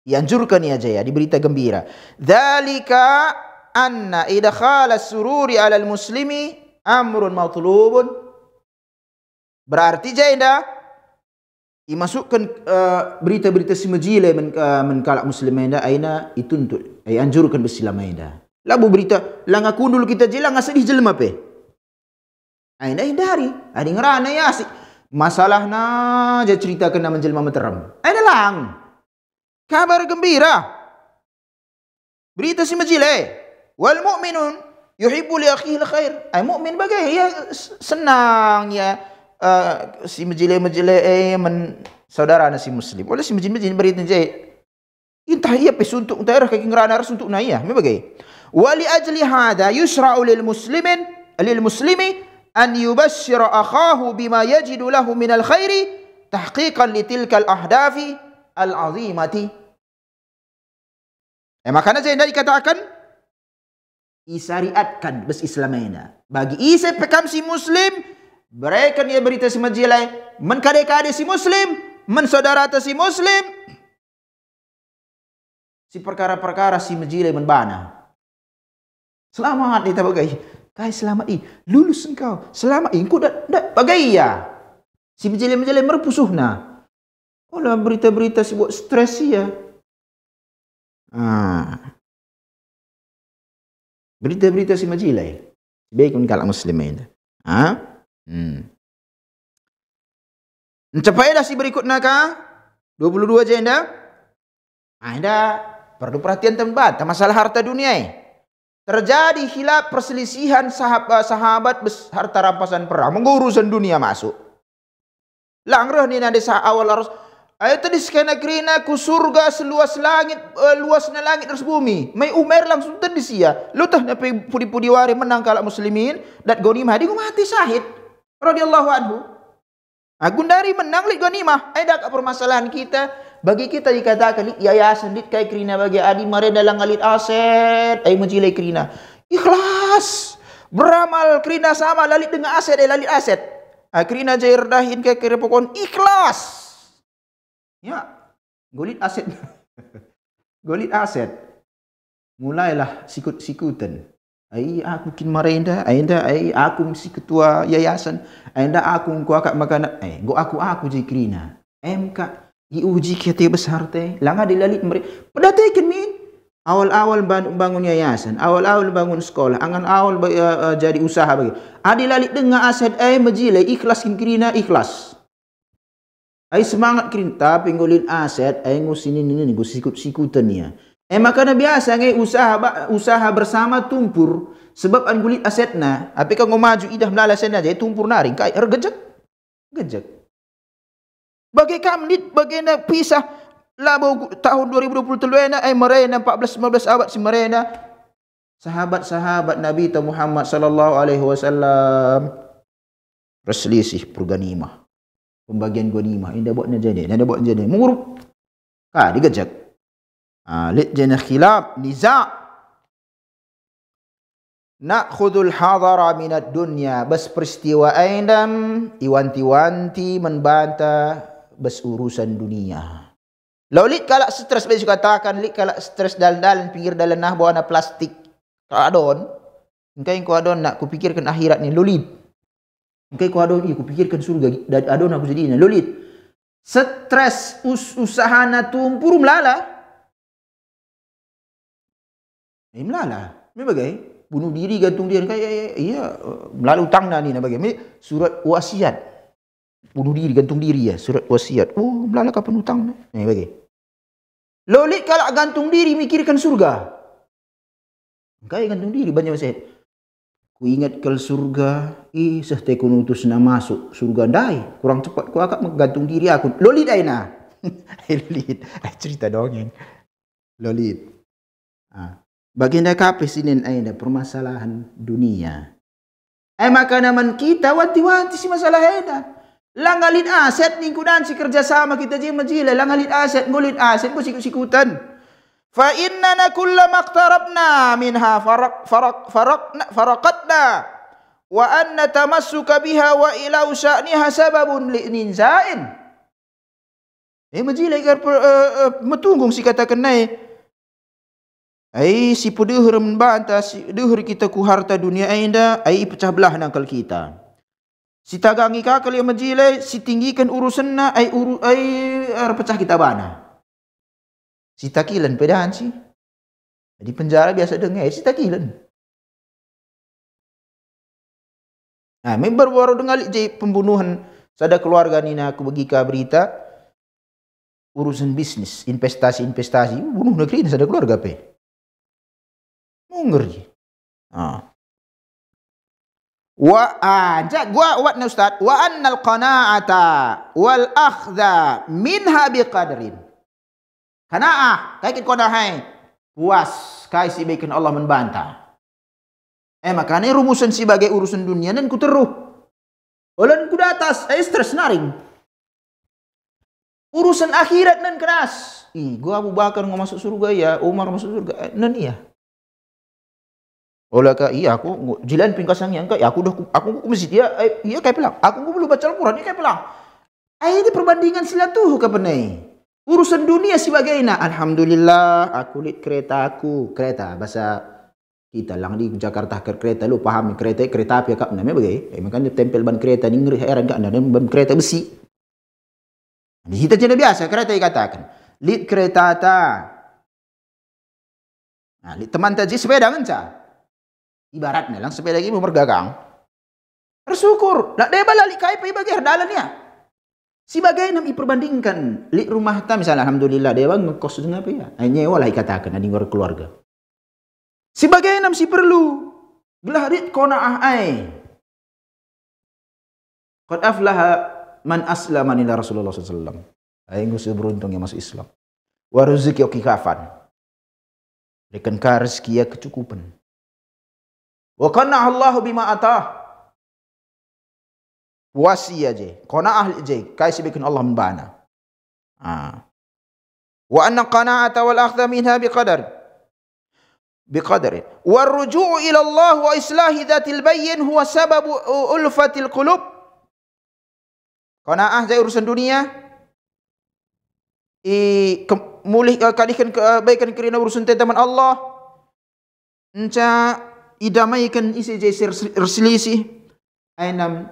Dianjurkan ya jaya, diberita gembira. Dzalika anna idkhala sururi 'alal muslimi amrun matlubun. Berarti jaya dimasukkan berita-berita si majile menkalak muslimin dah aina ituntut ai anjurkan bersilama ida. Labu berita lang aku dulu kita jelang sedih jelema pe. Aina hindari, adi ngerana ya si masalahna je ceritakan nama jelema meteram. Aina lang. Kabar gembira. Berita si majile wal mu'minun yuhibbu li akhihi khair. Ai mukmin bagai ya senang ya si majile saudara si muslim. Oleh si majile berita je intah ia pesuntuk daerah kaki ngerana suntuk na iya me bagai. Wa li ajli hadha yusra'u lil muslimi an yubashshira akhahu bima yajidu lahu min al khairi tahqiqan li tilka al ahdafi al azimati. Makanya saya dikatakan isyariatkan bes Islamena bagi ise pekam si muslim berikan ia berita si majilai menkade-kade si muslim mensaudara si muslim si perkara-perkara si majilai menbana selamat kita bagai kai selamat lulus engkau selamat engkau dak bagai ya si majilai merpusuhna olah berita-berita si buat stres ya. Berita-berita si majilai baik kalau muslimin. Mencapai dah si berikutnya ka 22 jenda. Ada perlu perhatian tempat masalah harta dunia. Terjadi khilaf perselisihan sahabat harta rampasan perang mengurusan dunia masuk. Langrah ni ada awal Ayat tadi sekena kerina ku surga seluas langit, luasnya langit terus bumi. Mai Umar langsung tadi sia. Lutah na pudi-pudi wari menang kalak muslimin dat gonimah di mati syahid radhiyallahu anhu. Agun dari menang lit gonimah. Ada permasalahan kita. Bagi kita dikatakan yayasan lit kai kerina bagi adi mare dalam ngalit aset ai menjilai kerina. Ikhlas. Beramal kerina sama lalit dengan aset lalit aset. Kerina jair dahin kai kira pokon ikhlas. Ya, golit aset. Golit aset. Mulailah sikut-sikutan. Ai aku kin marenda, ai aku si ketua yayasan, ainda aku ku akak makan, go aku je krina. MK diuji kita besar teh, langa dilalit mereka. Pada teken min. Awal-awal bangun yayasan, awal-awal bangun sekolah, angan awal jadi usaha bagi. Adi lalit dengan aset majile ikhlas kin krina ikhlas. Ay semangat kirin tapi ngulin aset ay ngusinin ini sikut-sikutan ya. Maka na biasa ngay usaha bersama tumpur sebab an ngulit asetna. Tapi kau maju idah melalasan aja tumpur naring kay gejek. Bagai kamlit bagai na pisah labo tahun 2023 na ay marena 14-15 abad si marena sahabat-sahabat Nabi Muhammad sallallahu alaihi wasallam berselisih perganimah. Pembagian ghanimah inda buat jadi menguruk digajak lit jana khilaf niza na'khudul hadara minad dunya bas peristiwa aindam iwanti-wanti membantah bas urusan dunia. Lalu lit kalak stres besi katakan lit kalak stres dalan pinggir dalan nah bawa na plastik kadon engkai ko adon nak kupikirkan akhirat ni lulit. Engkai ko adon ku pikirkan surga dan adon aku jadinya lulit. Stres usahana tumpur melala. Melala. Me bagai bunuh diri gantung diri kayak iya melalui utang ni na bagai. Surat wasiat. Bunuh diri gantung diri ya surat wasiat. Oh melala kapan utang ni bagai. Lolit kalau gantung diri mikirkan surga. Engkai gantung diri banyak wasiat. Ku ingat ke surga, sehte ku nutus na masuk surga dai. Kurang cepat ku akak menggantung diri aku. Lolit aina. Lolit. Cerita dongeng. Lolit. Baginda kapes ini aina permasalahan dunia. Maka naman kita wanti-wanti si masalah aina. Langalit aset ning kudan si kerjasama kita je majila. Langalit aset, ngulit aset ku sikut-sikutan. Fa innana kullama iqtarabna minha faraqatna wa anna tamassuka biha wa ila usa'niha sababun li'ninza'in. Majilai metunggung si katakan naik. Si pedehur membantah si dehur kita ku harta dunia ainda pecah belah nangkal kita. Si tagangi kakal yang majilai si tinggikan urusanna pecah kita bana. Si takilan pedahan si. Di penjara biasa dengar si takilan. Baru dengar je pembunuhan sada keluarga ni aku bagi ka berita urusan bisnis, investasi, bunuh negeri ni sada keluarga pe. Munger je. Gua na ustaz, wa annal qana'ata wal akhdha minha biqadrin. Kana'ah, kaya konahai puas, kaya si baikan Allah membantah. Makanya rumusan sebagai urusan dunia dan ku teruh. Olan ku datas, stres naring. Urusan akhirat nan keras. Gua Abu Bakar ngomong masuk surga ya, Umar masuk surga. Nan iya. Olah ka iya aku jilan pingkasang yang ka, aku masjid ya, iya kaya pelang. Aku belum baca Al-Qur'an, iya kaya pelang. Ini perbandingan silatuh ka penai. Urusan dunia sebagainya. Alhamdulillah aku lihat kereta bahasa kita lang di Jakarta kereta lu paham kereta api kak namanya bagai makanya tempel ban kereta ni ngeri heran kak dan ban kereta besi. Kita jadi biasa kereta dikatakan lihat kereta ta. Lihat teman tadi sepeda ngenca. Ibaratnya lang sepeda lagi mau bergagang. Bersyukur. Nak dia balik kai pai bagi dalan ya. Si bagai nam diperbandingkan li rumah ta misalnya alhamdulillah dia bang ngekos dengan apa ya nyewa lah dikatakan ada luar keluarga si bagai nam si perlu belah rit qanaah ai qad aflaha man aslama ila Rasulullah sallallahu alaihi wasallam Aing beruntung yang masuk Islam. Wa rezeki oki kafan. Dekan ka rezeki ya kecukupan. Wa qanna Allah bima atah. Puasi aja. Qanaah aja. Kai bikin Allah membana. Wa anna qana'ata wal akhdha minha biqadar. Wa ruju'u ila Allah wa islahi dhatil bayyin huwa sababu ulfatil qulub. Qanaah jadi urusan dunia. Kalihkan kebaikan kerana urusan teman Allah. Enca idamaikan isi jadi terselisih. Ainam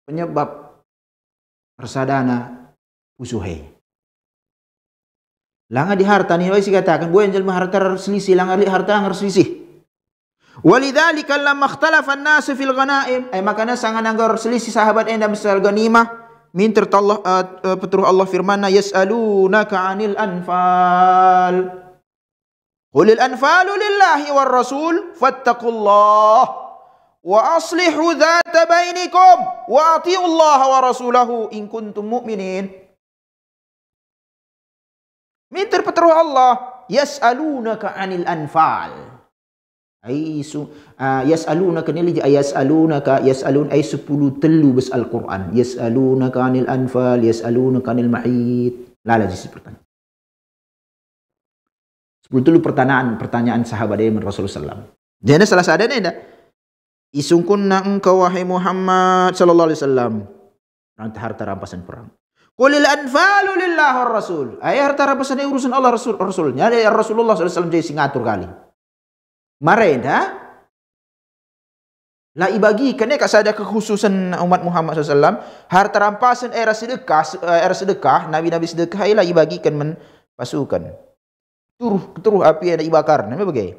penyebab persadana usuhai. Langa di harta ni wasi katakan boyan jelma harta selisih langa di harta selisih. Walidzalika lamma ikhtalafa an-nas fil ghanaim ay makana sangan anggar selisih sahabat enda misal ghanimah minta Allah peturuh Allah firman yasalunaka 'anil anfal. Qulil anfalu lillahi war rasul fattaqullah wa aslihu dhata bainikum wa ati'u Allah wa rasulahu in kuntum mu'minin. Minta peturuh Allah yas'alunaka 'anil anfal. Yas'alunaka ni yas'alun ay 10 telu bes Al-Quran. Yas'alunaka 'anil anfal, yas'alunaka 'anil mahid. Lala jisi pertanyaan. 10 telu pertanyaan sahabat dari Rasulullah sallallahu alaihi wasallam. Jadi salah sadana ida. Isungkunna engkau wahai Muhammad sallallahu alaihi wasallam. Harta rampasan perang. Qulil anfalu lillahi war rasul. Ay harta rampasan urusan Allah Rasulnya. Ada Rasulullah sallallahu alaihi wasallam jadi singatur kali. Mareda la ibagi kene kasada kekhususan umat Muhammad SAW harta rampasan era sedekah nabi-nabi sedekah la ibagikan men pasukan turuh api ada ibakar nama bagai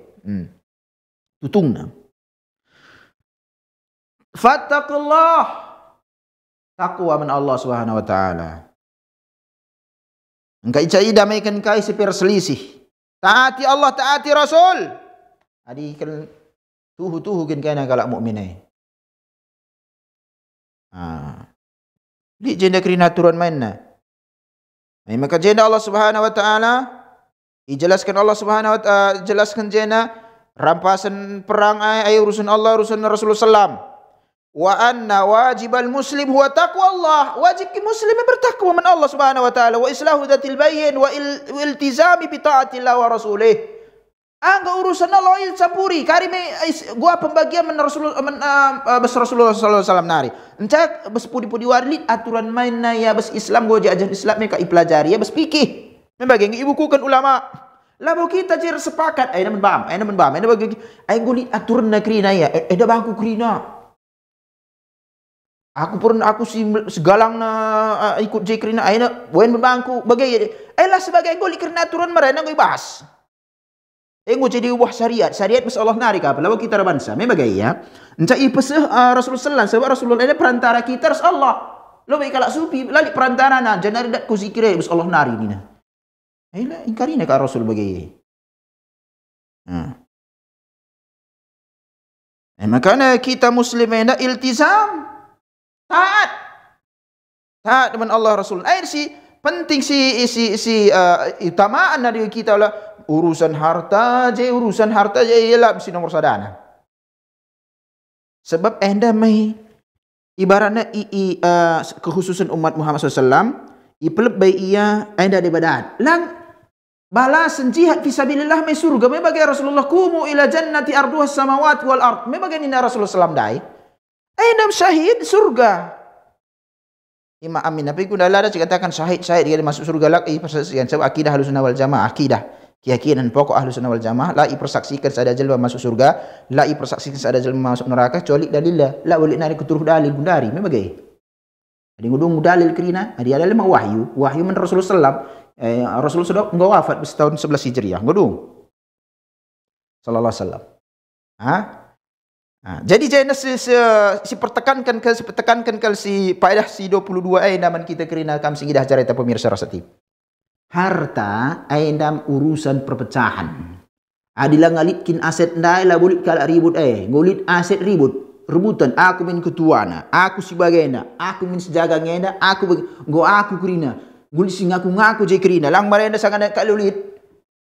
tutungna fattaqullah takwa men Allah Subhanahu wa taala engkai cai damaikan kai seper selisih taati Allah taati Rasul. Adi kan tuhu kan kana galak mukmin ai. Di jenda kerina aturan mainna. Ai maka jenda Allah Subhanahu wa taala dijelaskan Allah Subhanahu wa taala jelaskan jenda rampasan perang ai urusan Allah urusan Rasulullah sallam. Wa anna wajibal muslim huwa taqwallah. Wajib muslim bertakwa man Allah Subhanahu wa taala wa islahu dzatil bayyin wa iltizami bi taatillah wa rasulih. Angga urusan Allah campuri karime gua pembagian Rasulullah sallallahu alaihi wasallam nari. Encak bes pudi-pudi warlit aturan mainna ya bes Islam gua ajar Islam ka ipelajari ya bes fikih. Membagi ibukukan ulama. Labo kita jer sepakat ai namun bam ai bagi ai guli aturan negeri na ya eda bangku krina. Aku si segalang na ikut je krina ai na boen bangku bagai ai lah sebagai guli krina aturan marana goi bahas. Engo jadi ubah syariat bes Allah nari ka lawa kita rabansa me bagai ya enca ipeseh Rasulullah sallallahu sebab Rasulullah ini perantara kita ras Allah lo baik kalak supi lali perantara na janar dak ku zikire bes Allah nari ni na aila ingkarina ka Rasul bagai makana kita muslimin iltizam taat dengan Allah Rasul si penting si utamaan dari kita lah urusan harta je ialah mesti nomor sadana. Sebab enda mai ibaratnya kekhususan umat Muhammad SAW ipelep bai ia enda di badan. Lang balasan jihad fisabilillah mai surga mai bagi Rasulullah kumu ila jannati arduha samawati wal ard. Mai bagi nina Rasulullah SAW dai. Enda syahid surga. Imam Amin tapi kuna ada dikatakan syahid dia masuk surga lagi persaksian sebab akidah Ahlussunnah wal Jamaah akidah keyakinan pokok Ahlussunnah wal Jamaah la dipersaksikan sada jelma masuk surga la dipersaksikan sada jelma masuk neraka kecuali dalillah la boleh nari keturuh dalil gundari me bagai adi ngudung dalil kerina adi ada lima wahyu men Rasulullah sallam Rasulullah sudah enggak wafat tahun 11 Hijriah ngudung sallallahu alaihi wasallam jadi jangan si pertekankan si faedah si 22 naman kita kerina kam singidah carita pemirsa rasati. Harta aindam urusan perpecahan. Adila ngalitkin aset ndai la bulit kala ribut ngulit aset rebutan aku min ketuana, aku si bagenda, aku min sejaga ngenda, aku kerina. Guli sing ngaku je kerina lang marenda sangat kak lulit.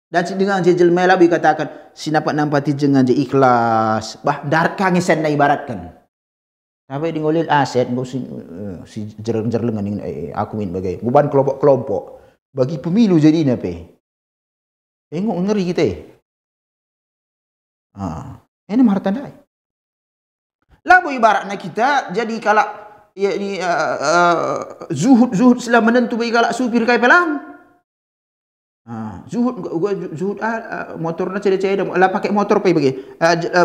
Dan si dengan je jelma labi katakan sinapat nampati jengan je ikhlas. Bah darat kangen sen na ibaratkan. Sampai di ngolil aset ngau si jerlengan ini aku min bagai beban kelompok-kelompok bagi pemilu jadi nape. Tengok ngeri kita. Ini martandai. Labu ibaratnya kita jadi kalak ya ini zuhud setelah menentu bagi kalak supir kai pelang. Zuhud motornya cede-cede lah pakai motor pai bagi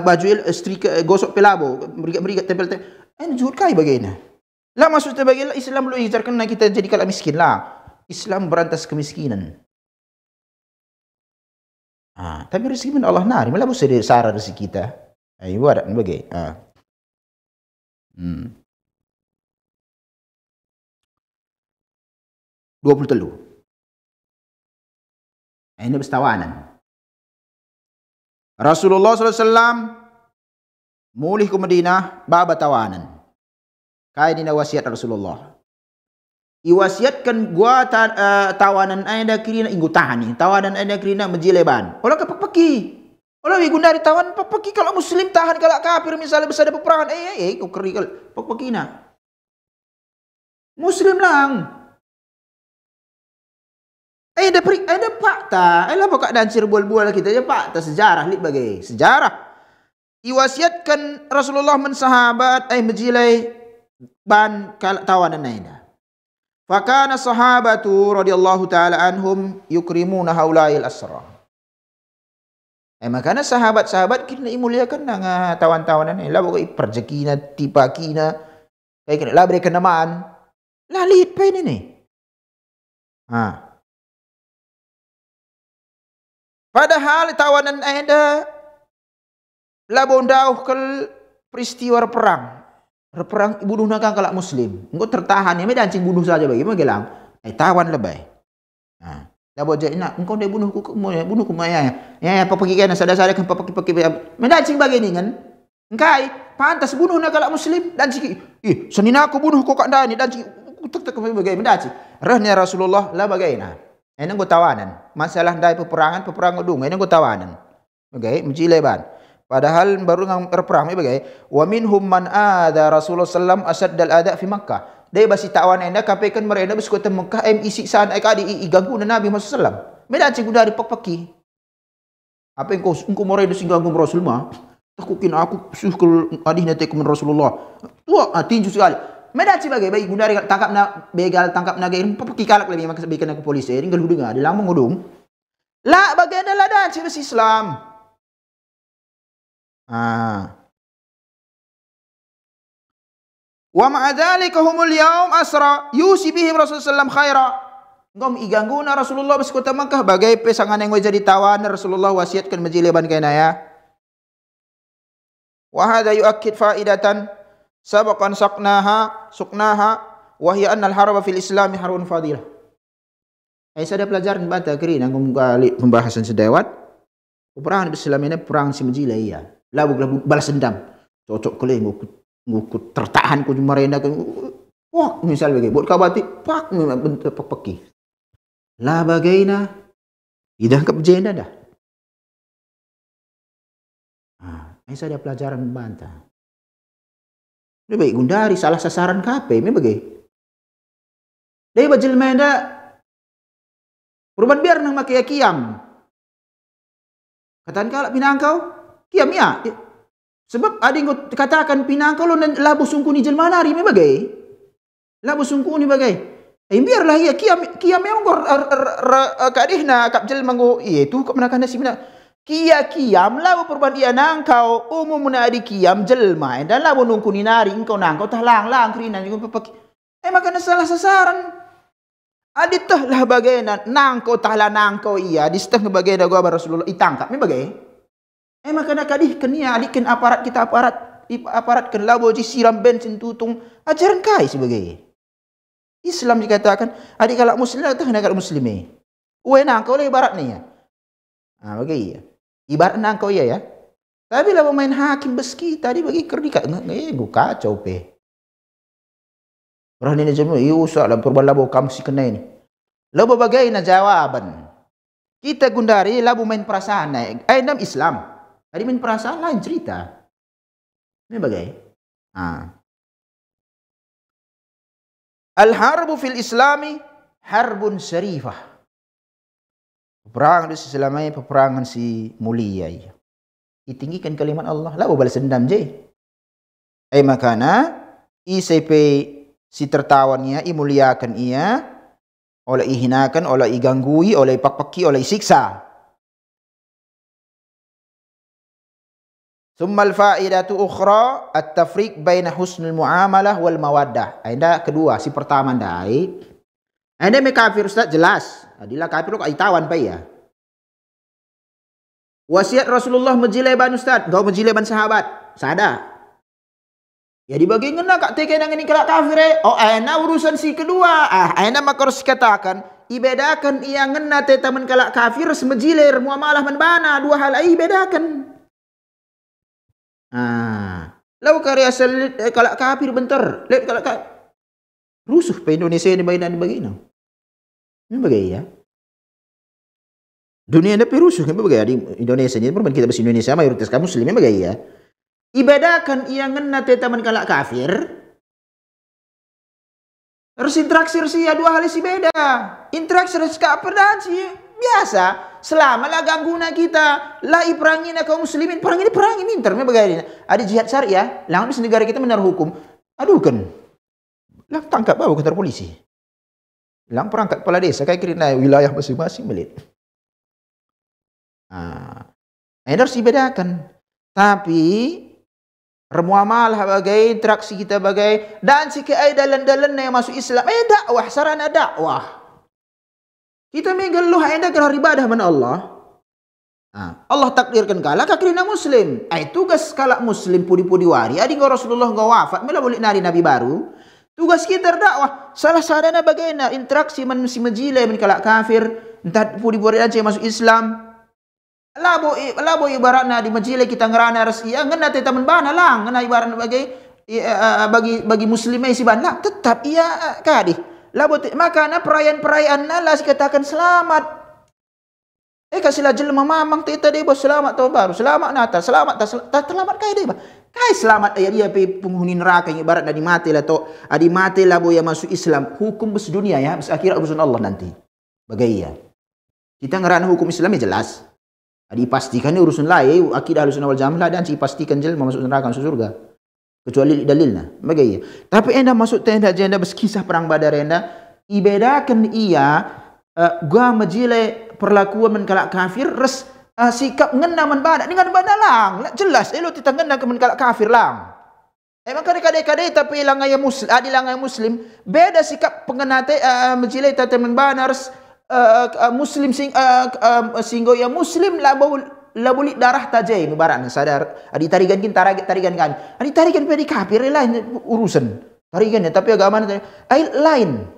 baju setrika gosok pelabo berikat tempel. Ini zuhud kai bagaina. Lah maksudnya bagi Islam lu ijarkan kita jadi kalak miskin lah. Islam berantas kemiskinan. Tapi rezeki min Allah nari, malah boleh sara rezeki kita. Ayo ada bagai. 23. Ini bertawanan. Rasulullah SAW mulih ke Madinah baba tawanan. Kaya dina wasiat Rasulullah. Iwasiatkan gua tawanan anda kirina inggu tahani. Tawanan anda kirina menjileban. Orang kepeki. Orang igundari tawan pepeki kalau muslim tahan kalau kafir misalnya besar ada peperangan. Kau keri kalau pepeki na. Muslim lang. Ada fakta. Lah pokok dancir bual-bual kita aja fakta sejarah li bagai sejarah. Iwasiatkan Rasulullah mensahabat menjilai ban tawanan anda. Fakana sahabatu radhiyallahu taala anhum yukrimuna haula'il asra. Makanya sahabat-sahabat kita imuliakan nang tawan-tawanan ni. Lah pokok perjekina, tipakina, kayak kena lah beri kenamaan. Lah lihat pa ini. Padahal tawanan ada labon dauh kel peristiwa perang. Perang bunuh nakang kalak muslim. Engkau tertahan ya, medan cing bunuh saja bagi magelang. Tawan lebay. Dah boja ina, engkau dia bunuh ku maya. Ya pergi kan sada-sada kan pergi. Medan cing bagi ni kan. Engkai pantas bunuh nak kalak muslim dan cing senina aku bunuh kau kak dani dan cing tek bagi medan cing. Rahnya Rasulullah lah bagaina. Ini engkau tawanan. Masalah dai peperangan udung. Ini engkau tawanan. Bagai menjileban. Padahal baru ngang perang bagai wa minhum man ada Rasulullah sallam asaddal ada fi Makkah. Dia basi tawan enda kapekan mereka bas kota Mekah isi san ai iganggu Nabi Muhammad sallam. Meda cing dari pekpeki. Apa engkau mereka singgang Rasul mah? Takukin aku suhkul adih nate ke Rasulullah. Tua tinju sekali. Meda cing bagai bayi gundari tangkap na begal tangkap na gair pekpeki kalak lebih maka sebikan aku polisi. Ringgal hudunga di lamang ngudung. La bagai adalah dan cing Islam. Wa ma'adzalika humul yaum asra yusi bihim Rasulullah sallam khaira. Ngom igangguna Rasulullah bas kota Makkah bagai pesangan yang jadi tawan Rasulullah wasiatkan menjileban kaina ya. Wa hadha yuakkid faidatan sabaqan suknaha wa hiya anna al-harba fil Islam harun fadilah. Saya ada pelajaran bata kiri ngom kali pembahasan sedewat. Perang Islam ini perang si menjilai ya. Labu balas dendam. Cocok kali ngukut tertahan ku marenda ku. Wah, misal bagai buat kabati pak bentuk peki. Lah bagaina idah ke jenda dah. Saya ada pelajaran membantah. Dia baik gundari salah sasaran kape me bagai. Dia bajil menda perubahan biar nang makai kiam. Kataan kalak pinangkau kiam ya. Sebab ada yang katakan pinangkau lo labu sungkuni jelma nari me bagai. Labu sungkuni bagai. Biarlah ya kiam memang kadihna kap jelma go itu kok menakan nasi bina. Kiam labu perubahan dia nangkau umum na adi kiam jelma dan labu nungkuni nari engkau nangkau tah lang krina ngau pakai. Makanya salah sasaran. Adit tah lah bagaina nangkau tahlah nangkau iya di setengah bagaina gua Rasulullah itangkap me bagai. Makanya kadih kenia alikin aparat kita aparat kan labo ji siram bensin tutung ajaran kai sebagai Islam dikatakan adik kalak muslim tah nak muslimi. Nangkau lah ibarat ni ya. Bagai ya. Ibarat nangkau ya. Tapi lah pemain hakim beski tadi bagi kerdikat gua kacau pe. Orang ini jemuh, usah lah perubahan labo kamu si kena ini. Lalu bagaimana jawaban? Kita gundari labu main perasaan naik. Dalam Islam. Tadi main perasaan lain cerita. Ini bagaimana? Al-harbu fil islami harbun syarifah. Peperangan di Islam ini peperangan si mulia. Ditinggikan kalimat Allah. Lalu balas dendam je. Makana ICP si tertawannya, imuliakan ia, oleh ihinakan, oleh iganggui, oleh ipakpaki, oleh isiksa. Summal fa'idatu ukhra at-tafriq baina husnul muamalah wal mawaddah. Anda kedua, si pertama ndai. Anda me kafir Ustaz jelas. Adilah kafir kok itawan pa ya. Wasiat Rasulullah menjileban Ustaz, engkau menjileban sahabat. Sada. Ya dibagi ngena kak teke nang ini kelak kafir ena urusan si kedua. Ena maka harus katakan ibedakan ia ngena te taman kelak kafir semejiler muamalah menbana dua hal ai bedakan. Lalu karya asal kalak kafir bentar, lihat kalak rusuh pe Indonesia ini bagaimana begini. Ini bagaimana ya? Dunia ini rusuh kan bagaimana di Indonesia ini perbanding kita bahasa Indonesia mayoritas kaum muslimnya bagaimana ya? Ibedakan ia ngena te taman kalak kafir. Harus interaksi ya dua hal si beda. Interaksi harus keaperdaan sih biasa. Selama lah gangguna kita, lah iperangin kaum muslimin, perangi minter, bagaimana? Ada jihad syariah, lang di negara kita benar hukum. Aduh kan, lang tangkap bawa kantor polisi, lang perangkat kepala desa kayak kira wilayah masing-masing belit. Harus dibedakan. Tapi remuamalah bagai interaksi kita bagai dan si keaidalan-dalan yang masuk Islam, dakwah sarana dakwah. Kita mengeluh anda kerana ibadah mana Allah. Allah takdirkan kala kakrina muslim. Tugas kalak muslim pudi-pudi wari. Adi kau Rasulullah kau wafat. Mela boleh nari nabi baru. Tugas kita dakwah. Salah sadana bagaimana interaksi manusia majile men kalak kafir. Entah pudi-pudi aja masuk Islam. Labo ibaratna di majile kita ngerana resi. Ngena teta menbana lang. Ngena ibaratna bagi muslimai si bana. Tetap ia kadih. Makanya perayaan-perayaan lah katakan selamat. Kasihlah jelma mamang tita deh bos selamat tahun baru, selamat Natal, selamat kaya deh bah. Kaya selamat dia penghuni neraka yang ibarat adi mati lah to, adi mati lah boya masuk Islam. Hukum bes dunia ya, bes akhirat urusan Allah nanti. Bagaimana? Kita ngerana hukum Islam ya jelas. Adi pastikan urusan lain, akidah Ahlussunnah wal Jamaah dan si pastikan jelma masuk neraka masuk surga. Kecuali dalilnya, bagaimana? Tapi anda masuk tenda jenda berkisah perang Badar anda, ibedakan ia gua majile perlakuan men kalak kafir, res sikap ngena men badak dengan badak lang, jelas elo kita ngena ke men kalak kafir lang. Maka kadai-kadai tapi ilang ayah muslim, adilang ayah muslim, beda sikap pengenate majile tata men badak res muslim singgo ya muslim lah boleh darah tajai ibaratnya sadar adi tarigan tarigan kan adi tarigan pedi kafir lain urusan tarigannya tapi agama lain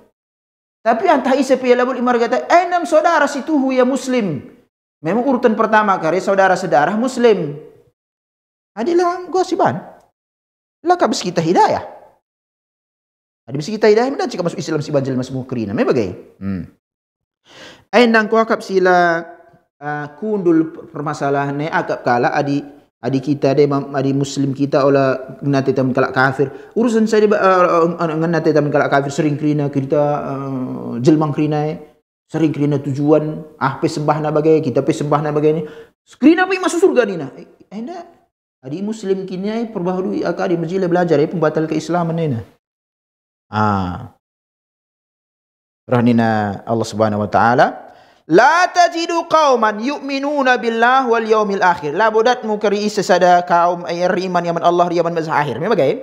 tapi antah isa pi lah boleh margata enam saudara situhu ya muslim memang urutan pertama kare saudara sedarah muslim adilah gosiban lah kabis kita hidayah adi bis kita hidayah mendan jika masuk Islam si banjel mas mukrina me bagai endang ko akap sila kundul permasalahannya agak kala adi kita deh adi muslim kita olah ngati tam kalak kafir urusan saya ngati tam kalak kafir sering krina kita jelmang krina sering krina tujuan pe sembahna bagai kita pe sembahna bagai krina pe masuk surga nina enda adi muslim kini perbaharui akadi majile belajar pembatal keislaman nina rahnina Allah Subhanahu wa taala la tajidu qauman yu'minuna billah wal yaumil akhir. La bodatmu kari sesada kaum ay riman yaman Allah yaman masa akhir. Memang bagai.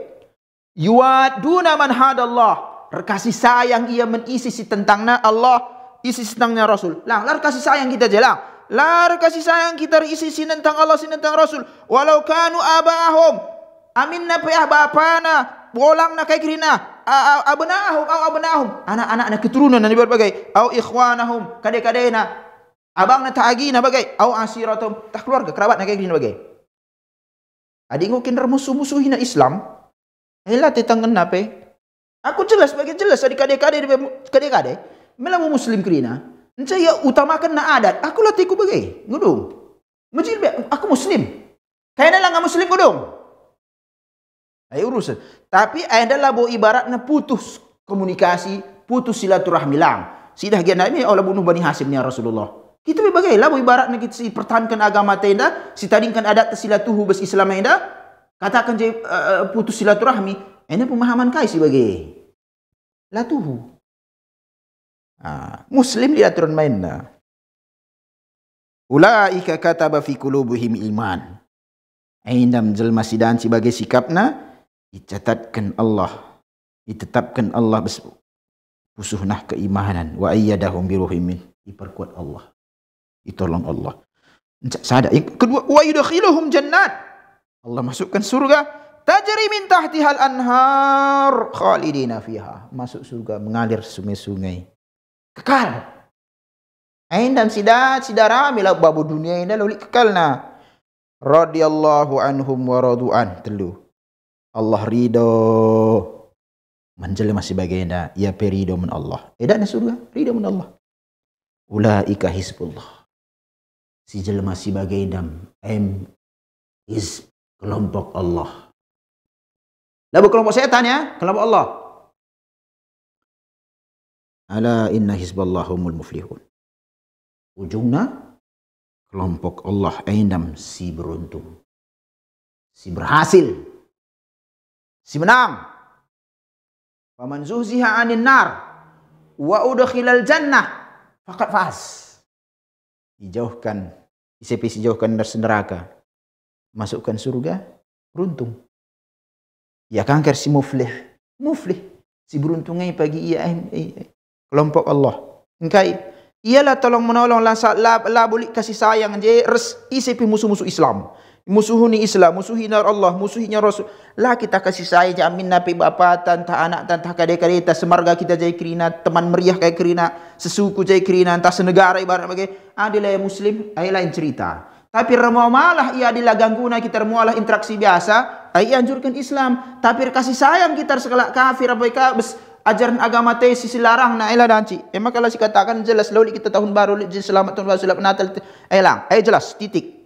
Yuaduna man hadallah. Kasih sayang ia menisi si tentangna Allah, isi tentangnya Rasul. Lang lar kasih sayang kita je lang. Lar kasih sayang kita isi si tentang Allah si tentang Rasul. Walau kanu abahum. Aminna pa bapana, bolang na kay kirina. Abnahum anak-anak keturunan dan berbagai au ikhwanahum kadai-kadai na abang na taagi na bagay au asiratum tak keluarga kerabat na kayak gini bagai adi ngukin musuh-musuhin na Islam hela tetanggan nape aku jelas adi kadai-kadai melamu muslim kerina. Saya utamakan na adat. Aku latih ku bagai. Ngudung. Majil aku muslim. Kaya na lang nga muslim ngudung. Ay urusan. Tapi ada lah bo ibarat na putus komunikasi, putus silaturahmi lang. Sidah gian na ini Allah bunuh Bani Hasim ni Rasulullah. Kita bagai lah bo ibarat na kita si pertahankan agama tenda, si tadingkan adat silatuhu bes Islam enda, katakan je putus silaturahmi. Ini pemahaman kai si bagai. Latuhu. Muslim dia aturan main na. Ulaika kataba fi qulubihim iman. Aindam jelma sidan sebagai sikapna dicatatkan Allah, ditetapkan Allah pusuhnah keimanan wa ayyadahum bi ruhim min, diperkuat Allah, ditolong Allah. Sadar. Yang kedua, wa yudkhiluhum jannat. Allah masukkan surga tajri min tahtihal anhar khalidina fiha. Masuk surga mengalir sungai-sungai kekal. Aindam sidara mila babu dunia ini lalu kekalna. Radhiyallahu anhum wa radu'an. Telu. Allah ridho. Menjelma sebagainya. Ya perido men Allah. Edak na surga. Ridho men Allah. Ulaika hizbullah. Si jelma sebagainya. Kelompok Allah. Lalu kelompok setan ya. Kelompok Allah. Ala inna hizballahumul muflihun. Ujungnya kelompok Allah aindam si beruntung, si berhasil, si menang. Faman zuhziha 'anil nar wa udkhilal jannah faqad faz. Dijauhkan, dijauhkan dari neraka, masukkan surga, beruntung. Ya kanker si muflih, si beruntungnya pagi ia kelompok Allah. Engkai ialah tolong menolong la boleh kasih sayang je res isipi musuh-musuh Islam. Musuhuni Islam, musuhina Allah, musuhinya Rasul. Lah kita kasih sayang je amin napi bapa tantah anak tantah kadek-kadek semarga kita jai kerina, teman meriah kayak kerina, sesuku jai kerina, entah senegara ibarat bagai adilah muslim, ai lain cerita. Tapi remo malah ia adalah gangguan kita remualah interaksi biasa, ai anjurkan Islam. Tapi kasih sayang kita sekelak kafir apa ajaran agama teh sisi larang na elah danci. Emang kalau si katakan jelas lalu kita tahun baru selamat tahun baru selamat Natal elang. Jelas titik.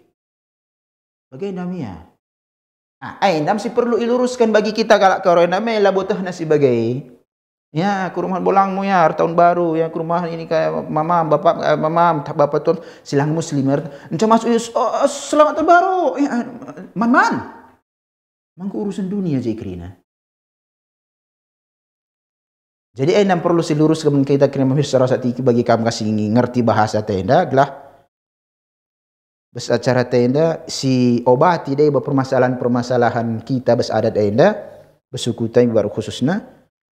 Bagaimana ya? Nam si perlu iluruskan bagi kita kalau corona mela botah nasi bagai. Ya, ke rumah bolangmu ya tahun baru ya ke rumah ini kayak mama bapak tuan silang muslim. Encah masuk selamat tahun baru. Ya, man. Mangku urusan dunia je kerina. Jadi enam perlu siluruskan kita kena pemirsa rasati bagi kamu kasih ngerti bahasa tenda gelah. Bes acara tenda si obati deh permasalahan kita bes adat tenda besukutai baru khususnya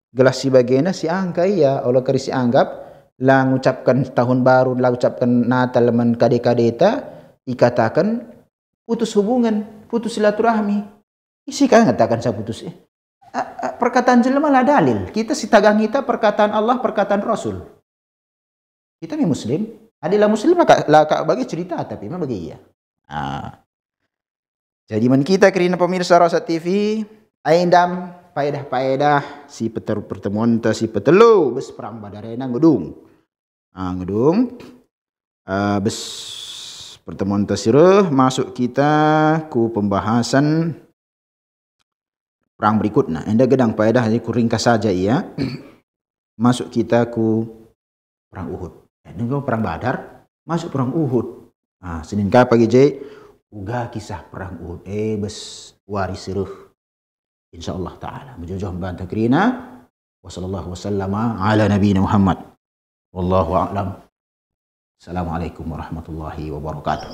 gelah si bagiannya si angkai ya Allah kari si anggap lah ngucapkan tahun baru lah ucapkan Natal men kadeta ikatakan putus hubungan, putus silaturahmi. Isi kan ngatakan saya putus perkataan jelema lah dalil. Kita si tagang kita perkataan Allah, perkataan Rasul. Kita ni muslim. Adalah muslim lah bagi cerita tapi memang bagi iya. Jadi men kita kerana pemirsa Rasa TV, aindam paedah si pertemuan ta si petelu bes perang badarena ngedung. Ngedung bes pertemuan ta sireuh masuk kita ku pembahasan perang berikutnya. Anda gedang paedah jadi ku ringkas saja ya. Masuk kita ku perang Uhud. Ini perang Badar, masuk perang Uhud. Senin pagi je uga kisah perang Uhud. Bes waris sireuh. Insyaallah taala menjujur bantu kerina. Wassallallahu wasallama ala nabiyina Muhammad. Wallahu a'lam. Assalamualaikum warahmatullahi wabarakatuh.